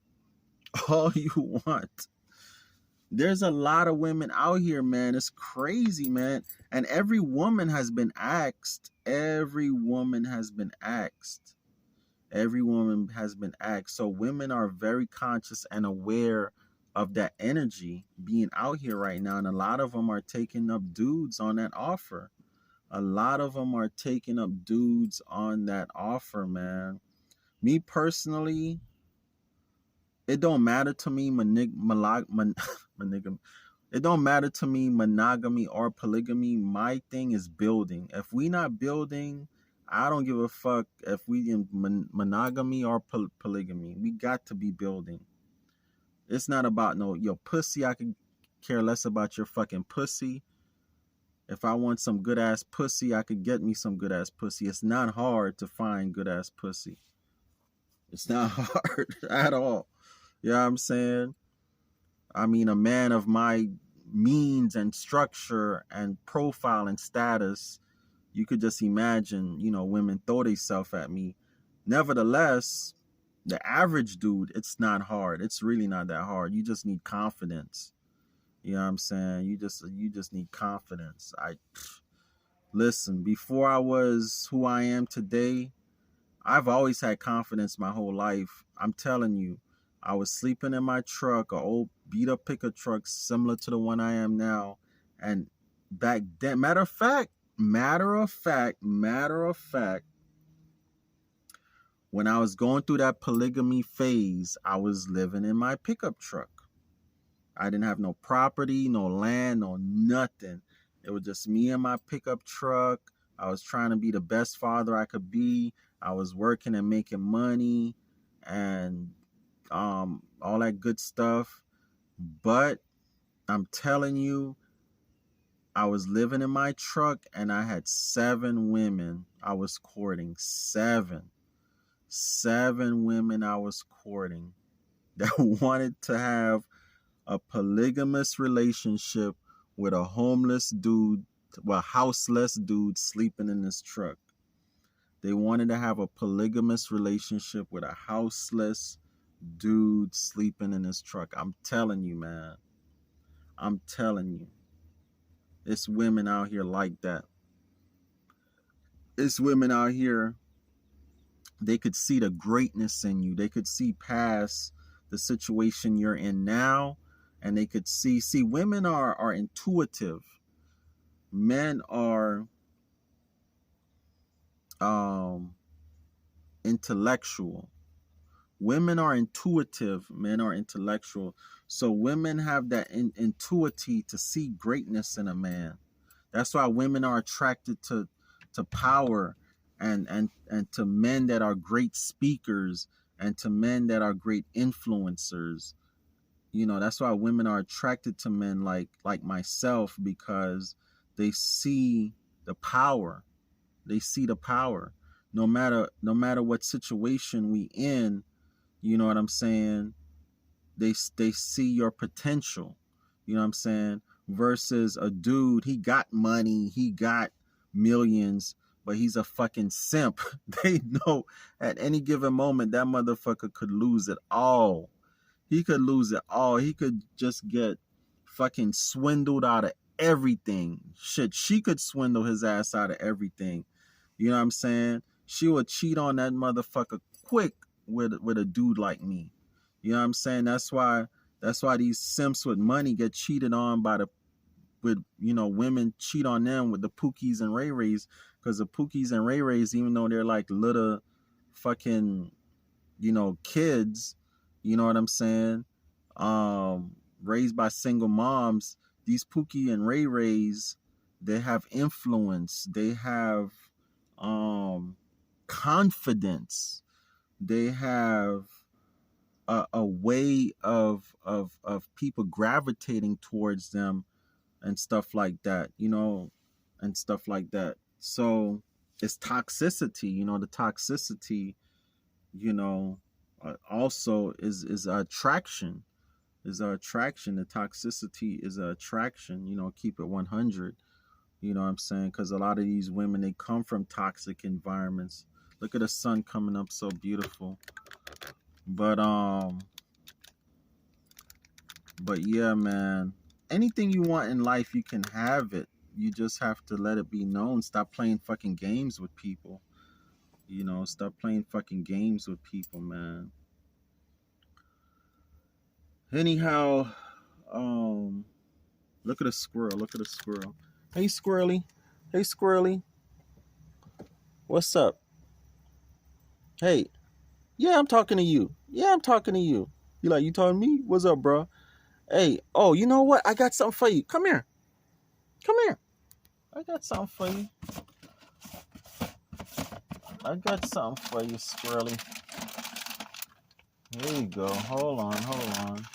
All you want. There's a lot of women out here, man. It's crazy, man. And every woman has been asked. Every woman has been asked. Every woman has been asked. So women are very conscious and aware of that energy being out here right now. And a lot of them are taking up dudes on that offer. A lot of them are taking up dudes on that offer, man. Me personally, it don't matter to me it don't matter to me monogamy or polygamy. My thing is building. If we not building, I don't give a fuck if we in monogamy or polygamy. We got to be building. It's not about your pussy. I could care less about your fucking pussy. If I want some good ass pussy, I could get me some good ass pussy. It's not hard to find good ass pussy. It's not hard at all. You know what I'm saying? I mean, a man of my means and structure and profile and status, you could just imagine, women throw themselves at me. Nevertheless, the average dude, it's not hard. It's really not that hard. You just need confidence. You know what I'm saying? You just need confidence. Listen, before I was who I am today, I've always had confidence my whole life. I'm telling you, I was sleeping in my truck, an old beat up pickup truck similar to the one I am now. And back then, matter of fact, When I was going through that polygamy phase, I was living in my pickup truck. I didn't have no property, no land, no nothing. It was just me and my pickup truck. I was trying to be the best father I could be. I was working and making money and all that good stuff. But I'm telling you, I was living in my truck and I had 7 women I was courting. Seven women I was courting that wanted to have a polygamous relationship with a homeless dude, well, houseless dude sleeping in his truck. They wanted to have a polygamous relationship with a houseless dude sleeping in his truck. I'm telling you, man. I'm telling you. It's women out here like that. It's women out here, they could see the greatness in you. They could see past the situation you're in now, and they could see women are intuitive. Men are um intellectual. Women are intuitive, men are intellectual. So women have that intuity to see greatness in a man. That's why women are attracted to power and to men that are great speakers and to men that are great influencers. You know, that's why women are attracted to men like myself, because they see the power. They see the power. No matter what situation we in, you know what I'm saying? They see your potential. You know what I'm saying? Versus a dude, he got money, he got millions, but he's a fucking simp. They know at any given moment that motherfucker could lose it all. He could lose it all. He could just get fucking swindled out of everything. Shit, she could swindle his ass out of everything. You know what I'm saying? She would cheat on that motherfucker quick with a dude like me. You know what I'm saying? That's why these simps with money get cheated on by the with women cheat on them with the Pookies and Ray Rays, because the Pookies and Ray Rays, even though they're like little fucking kids, you know what I'm saying? Raised by single moms, these Pookie and Ray Rays, they have influence, they have confidence, they have a way of people gravitating towards them and stuff like that, and stuff like that. So it's toxicity, the toxicity, you know, also is attraction, the toxicity is a attraction, keep it 100. You know what I'm saying? Because a lot of these women, they come from toxic environments. Look at the sun coming up so beautiful. But yeah, man, anything you want in life, you can have it. You just have to let it be known. Stop playing fucking games with people. Stop playing fucking games with people, man. Anyhow, um look at a squirrel. Look at a squirrel. Hey, squirrely. Hey, squirrely. What's up? Hey. Yeah, I'm talking to you. Yeah, I'm talking to you. You talking to me? What's up, bro? Hey, oh, you know what? I got something for you. Come here. Come here. I got something for you. I got something for you, squirrely. Here you go. Hold on.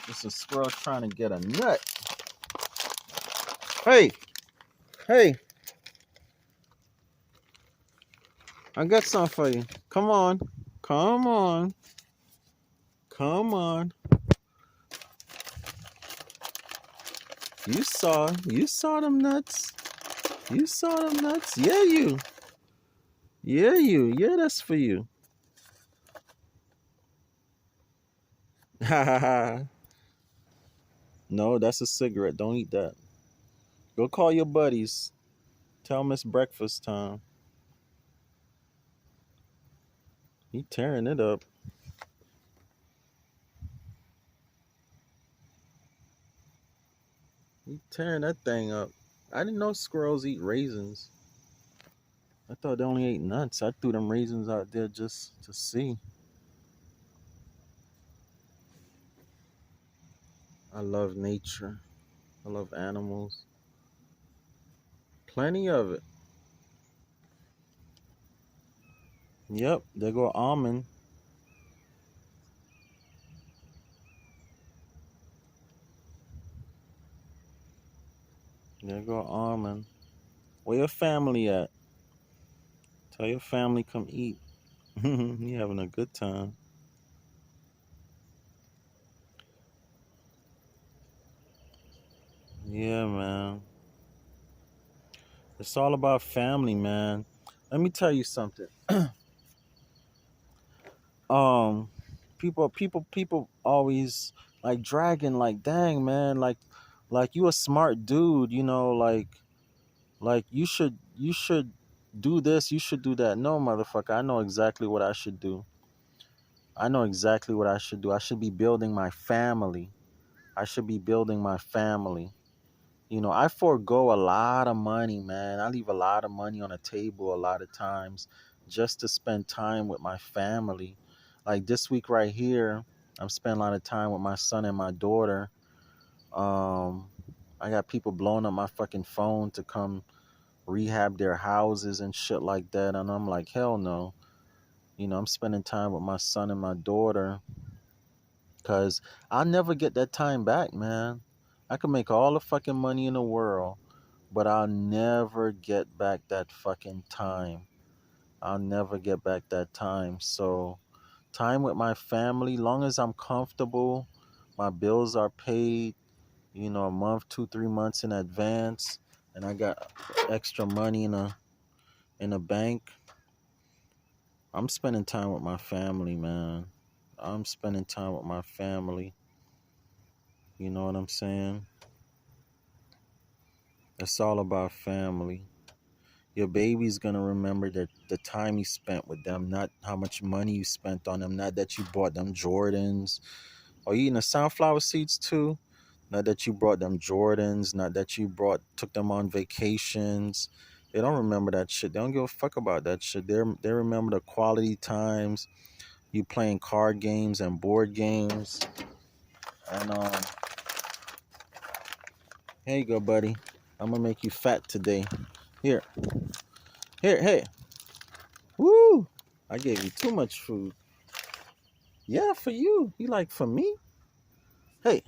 This is a squirrel trying to get a nut. Hey, hey. I got something for you. Come on. Come on. Come on. You saw them nuts. You saw them nuts. Yeah, you. Yeah, you. Yeah, that's for you. Ha ha ha. No, that's a cigarette. Don't eat that. Go call your buddies. Tell them it's breakfast time. He tearing it up. He tearing that thing up. I didn't know squirrels eat raisins. I thought they only ate nuts. I threw them raisins out there just to see. I love nature. I love animals. Plenty of it. Yep, there go almond. There go almond. Where your family at? Tell your family come eat. You having a good time. Yeah, man. It's all about family, man. Let me tell you something. Um, people always like dragging, like, dang, man, like you a smart dude, like you should do this, you should do that. No, motherfucker, I know exactly what I should do. I know exactly what I should do. I should be building my family. I should be building my family. I forego a lot of money, man. I leave a lot of money on the table a lot of times just to spend time with my family. Like this week right here, I'm spending a lot of time with my son and my daughter. Um, I got people blowing up my fucking phone to come rehab their houses and shit like that. And I'm like, hell no. I'm spending time with my son and my daughter because I'll never get that time back, man. I can make all the fucking money in the world, but I'll never get back that fucking time. I'll never get back that time. So, time with my family, long as I'm comfortable, my bills are paid, a month, 2, 3 months in advance, and I got extra money in a bank. I'm spending time with my family, man. I'm spending time with my family. You know what I'm saying? It's all about family. Your baby's gonna remember the time you spent with them, not how much money you spent on them, not that you bought them Jordans. Or eating the sunflower seeds too. Not that you brought them Jordans, not that you took them on vacations. They don't remember that shit. They don't give a fuck about that shit. They remember the quality times you playing card games and board games. And here you go, buddy. I'm gonna make you fat today. Here, here, hey. Woo! I gave you too much food. Yeah, for you. You like for me? Hey,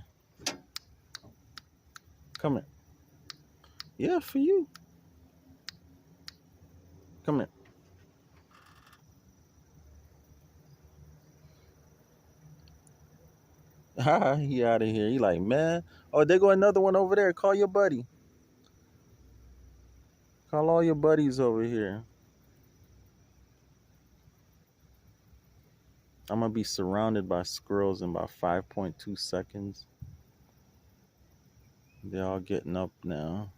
come here. Yeah, for you. Come here. He out of here. He like, man. Oh, there go another one over there. Call your buddy. Call all your buddies over here. I'm gonna be surrounded by squirrels in about 5.2 seconds. They're all getting up now.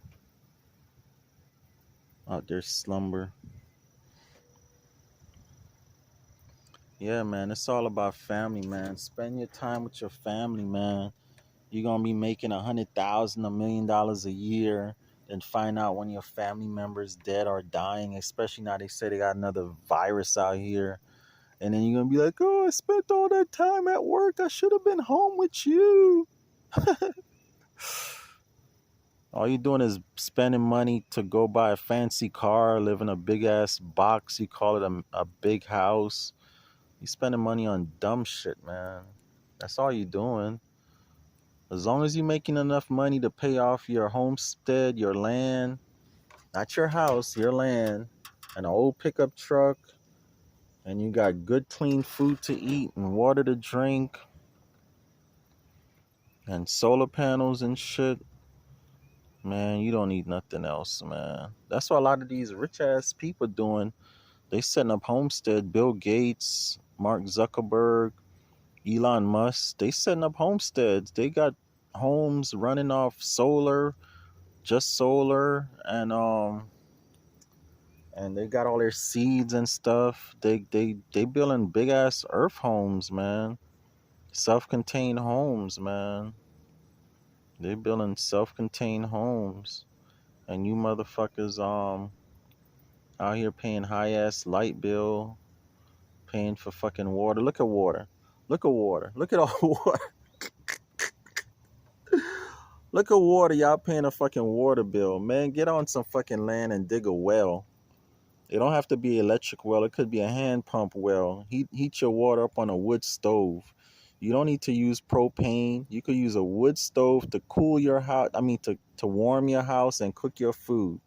Out there slumber. Yeah, man. It's all about family, man. Spend your time with your family, man. You're gonna be making 100,000, $1 million a year, then find out one of your family members dead or dying. Especially now they say they got another virus out here, and then you're gonna be like, "Oh, I spent all that time at work. I should have been home with you." All you're doing is spending money to go buy a fancy car, live in a big ass box. You call it a big house. You spending money on dumb shit, man. That's all you're doing. As long as you're making enough money to pay off your homestead, your land, not your house, your land, an old pickup truck, and you got good, clean food to eat and water to drink, and solar panels and shit, man, you don't need nothing else, man. That's what a lot of these rich ass people doing. They setting up homestead. Bill Gates, Mark Zuckerberg, Elon Musk, they setting up homesteads. They got homes running off solar, just solar, and they got all their seeds and stuff. They building big ass earth homes, man. Self-contained homes, man. They building self-contained homes, and you motherfuckers Out here paying high ass light bill, paying for fucking water. Look at water. Look at water. Look at all water. Look at water. Y'all paying a fucking water bill. Man, get on some fucking land and dig a well. It don't have to be electric well. It could be a hand pump well. Heat your water up on a wood stove. You don't need to use propane. You could use a wood stove to cool your house. I mean, to warm your house and cook your food.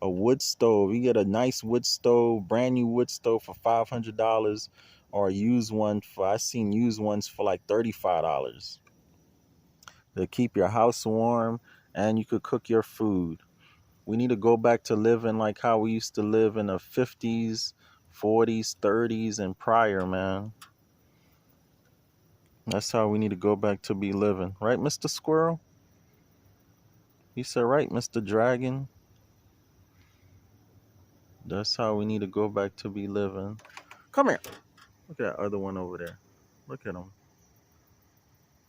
A wood stove. You get a nice wood stove, brand new wood stove for $500, or a used one for. I seen used ones for like $35. To keep your house warm and you could cook your food. We need to go back to living like how we used to live in the 50s, 40s, 30s, and prior, man. That's how we need to go back to be living. Right, Mr. Squirrel? He said, right, Mr. Dragon? That's how we need to go back to be living. Come here. Look at that other one over there. Look at him.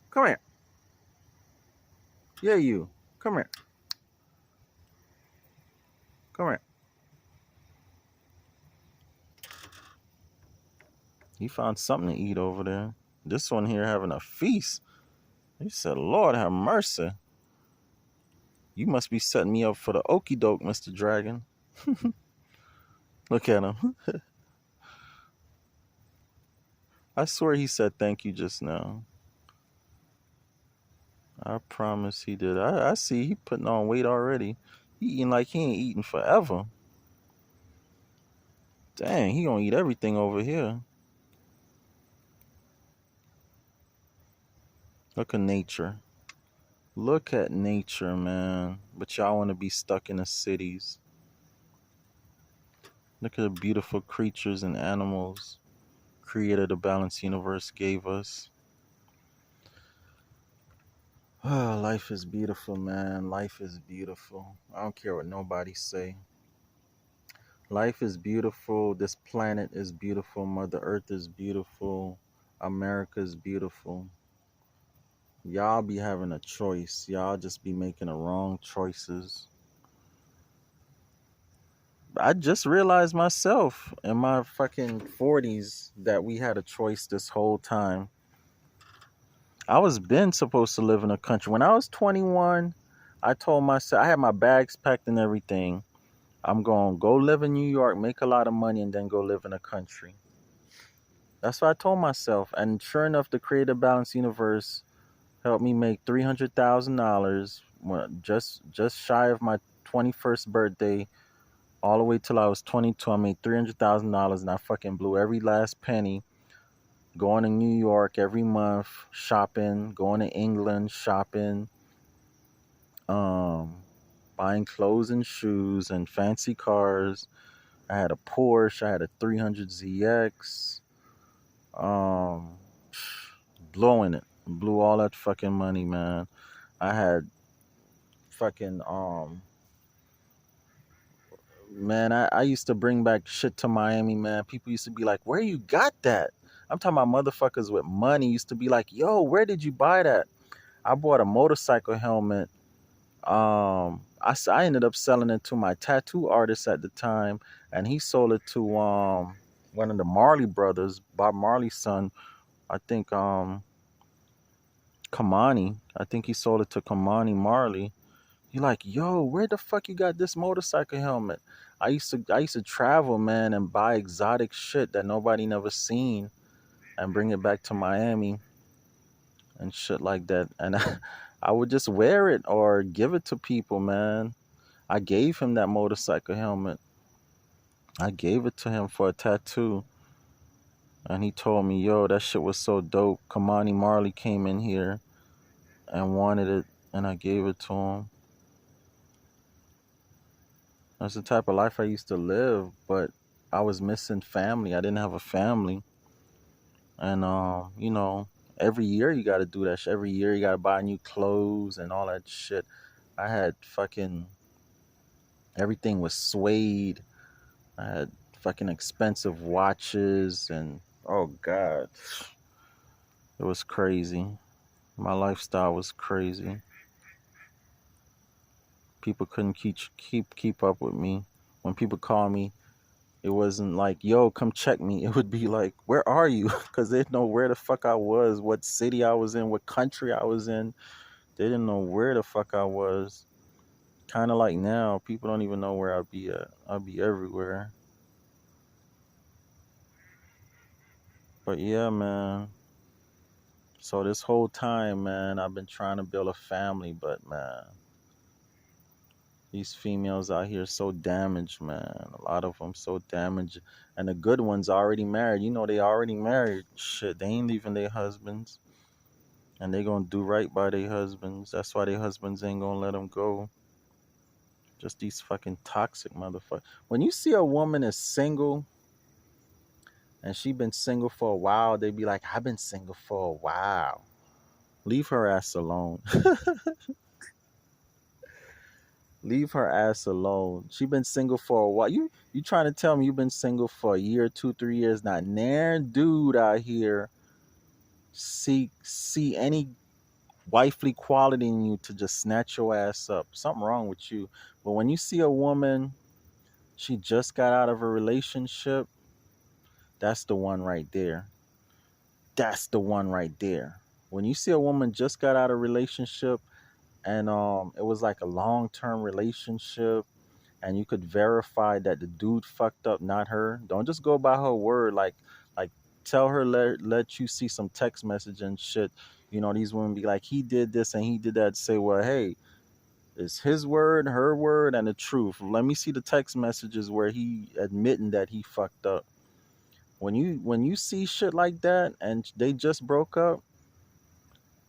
Come here. Yeah, you. Come here. Come here. He found something to eat over there. This one here having a feast. He said, Lord have mercy. You must be setting me up for the okie doke, Mr. Dragon. Look at him. I swear he said thank you just now. I promise he did. I see he putting on weight already. He eating like he ain't eating forever. Dang, he gonna eat everything over here. Look at nature. Look at nature, man. But y'all want to be stuck in the cities. Look at the beautiful creatures and animals creator the balanced universe gave us. Oh, life is beautiful, man. Life is beautiful. I don't care what nobody say. Life is beautiful. This planet is beautiful. Mother Earth is beautiful. America is beautiful. Y'all be having a choice. Y'all just be making the wrong choices. I just realized myself in my fucking 40s that we had a choice this whole time. I was been supposed to live in a country. When I was 21, I told myself, I had my bags packed and everything. I'm going to go live in New York, make a lot of money, and then go live in a country. That's what I told myself. And sure enough, the Creative Balance Universe helped me make $300,000 just shy of my 21st birthday. All the way till I was 22, I made $300,000, and I fucking blew every last penny. Going to New York every month, shopping, going to England, shopping, buying clothes and shoes and fancy cars. I had a Porsche, I had a 300ZX, blowing it, blew all that fucking money, man. I had fucking, man, I used to bring back shit to Miami, man. People used to be like, where you got that? I'm talking about motherfuckers with money used to be like, yo, where did you buy that? I bought a motorcycle helmet. I ended up selling it to my tattoo artist at the time, and he sold it to one of the Marley brothers, Bob Marley's son. I think Kamani. I think he sold it to Kamani Marley. He like, yo, where the fuck you got this motorcycle helmet? I used to travel, man, and buy exotic shit that nobody never seen and bring it back to Miami and shit like that. And I would just wear it or give it to people, man. I gave him that motorcycle helmet. I gave it to him for a tattoo. And he told me, yo, that shit was so dope. Kamani Marley came in here and wanted it, and I gave it to him. That's the type of life I used to live, but I was missing family. I didn't have a family. And, every year you got to do that shit. Every year you got to buy new clothes and all that shit. I had fucking, everything was suede. I had fucking expensive watches and, oh God. It was crazy. My lifestyle was crazy. People couldn't keep up with me. When people call me, it wasn't like, yo, come check me. It would be like, where are you? Because they didn't know where the fuck I was, what city I was in, what country I was in. They didn't know where the fuck I was. Kind of like now, people don't even know where I'll be at. I'll be everywhere. But yeah, man. So this whole time, man, I've been trying to build a family, but man, these females out here so damaged, man. A lot of them so damaged, and the good ones already married. You know, they already married. Shit, they ain't leaving their husbands, and they gonna do right by their husbands. That's why their husbands ain't gonna let them go. Just these fucking toxic motherfuckers. When you see a woman is single and she been single for a while, they be like, I've been single for a while. Leave her ass alone. Leave her ass alone. She been single for a while. You trying to tell me you been single for a year, 2, 3 years? Not nair dude out here see any wifely quality in you to just snatch your ass up. Something wrong with you. But when you see a woman, she just got out of a relationship, that's the one right there. That's the one right there. When you see a woman just got out of a relationship and it was like a long-term relationship and you could verify that the dude fucked up, not her. Don't just go by her word. Like tell her, let you see some text message and shit. You know, these women be like, he did this and he did that. Say, well, hey, it's his word, her word, and the truth. Let me see the text messages where he admitting that he fucked up. When you see shit like that and they just broke up,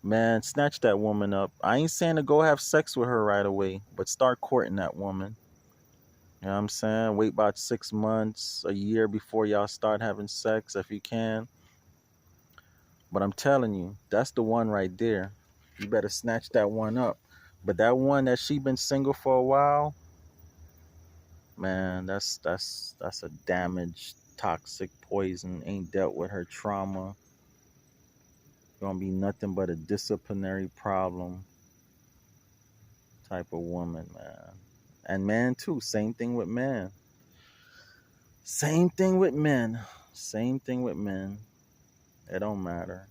man, snatch that woman up. I ain't saying to go have sex with her right away, but start courting that woman. You know what I'm saying? Wait about 6 months, a year before y'all start having sex if you can. But I'm telling you, that's the one right there. You better snatch that one up. But that one that she been single for a while, man, that's a damaged, toxic poison. Ain't dealt with her trauma. Gonna be nothing but a disciplinary problem type of woman, man. And man too. Same thing with men. Same thing with men. Same thing with men. It don't matter.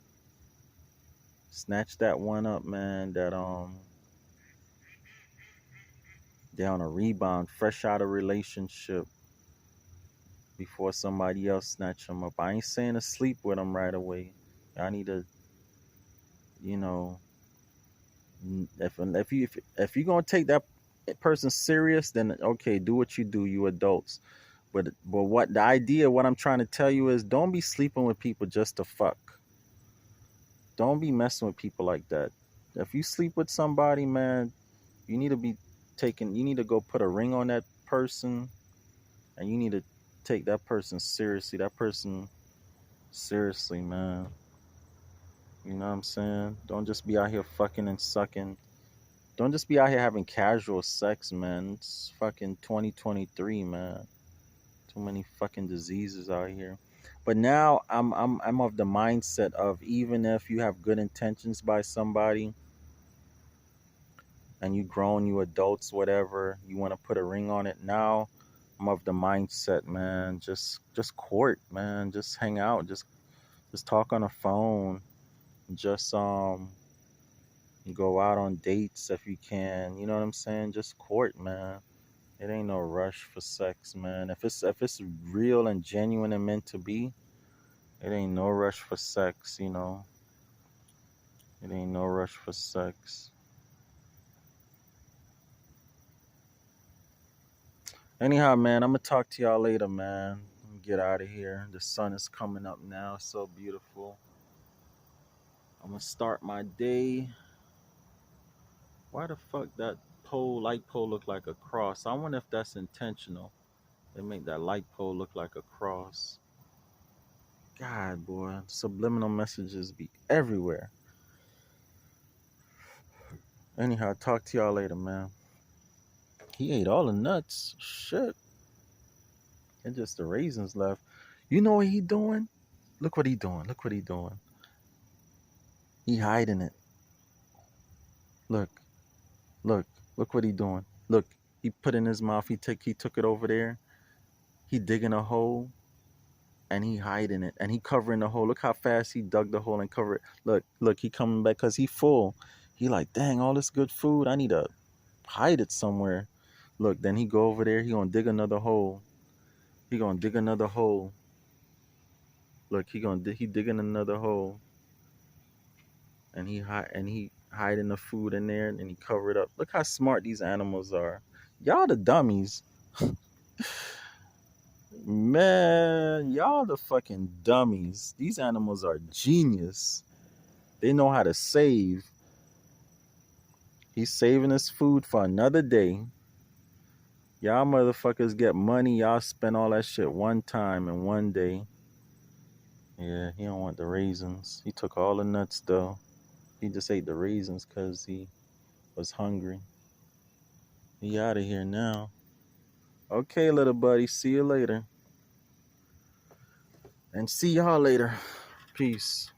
Snatch that one up, man. That they on a rebound, fresh out of relationship before somebody else snatch them up. I ain't saying to sleep with them right away. I need to, you know, if you gonna take that person serious, then okay, do what you do. You adults. But what the idea? What I'm trying to tell you is, don't be sleeping with people just to fuck. Don't be messing with people like that. If you sleep with somebody, man, you need to be taking. You need to go put a ring on that person, and you need to take that person seriously. That person seriously, man. You know what I'm saying? Don't just be out here fucking and sucking. Don't just be out here having casual sex, man. It's fucking 2023, man. Too many fucking diseases out here. But now I'm of the mindset of, even if you have good intentions by somebody and you grown, you adults, whatever, you want to put a ring on it now. I'm of the mindset, man. Just court, man. Just hang out. Just talk on the phone. Just go out on dates if you can. You know what I'm saying? Just court, man. It ain't no rush for sex, man. If it's real and genuine and meant to be, it ain't no rush for sex, you know. It ain't no rush for sex. Anyhow, man, I'm gonna talk to y'all later, man. Let me get out of here. The sun is coming up now. It's so beautiful. I'm gonna start my day. Why the fuck that light pole look like a cross? I wonder if that's intentional. They make that light pole look like a cross. God, boy, subliminal messages be everywhere. Anyhow, talk to y'all later, man. He ate all the nuts. Shit. And just the raisins left. You know what he doing? Look what he doing. Look what he doing. He hiding it. Look. Look. Look what he doing. Look. He put in his mouth. He took it over there. He digging a hole and he hiding it and he covering the hole. Look how fast he dug the hole and covered it. Look, he coming back because he full. He like, dang, all this good food. I need to hide it somewhere. Look, then he go over there. He gonna dig another hole. He gonna dig another hole. Look, he digging another hole, and he hiding the food in there, and he cover it up. Look how smart these animals are. Y'all the dummies, man. Y'all the fucking dummies. These animals are genius. They know how to save. He's saving his food for another day. Y'all motherfuckers get money. Y'all spend all that shit one time in one day. Yeah, he don't want the raisins. He took all the nuts though. He just ate the raisins because he was hungry. He out of here now. Okay, little buddy. See you later. And see y'all later. Peace.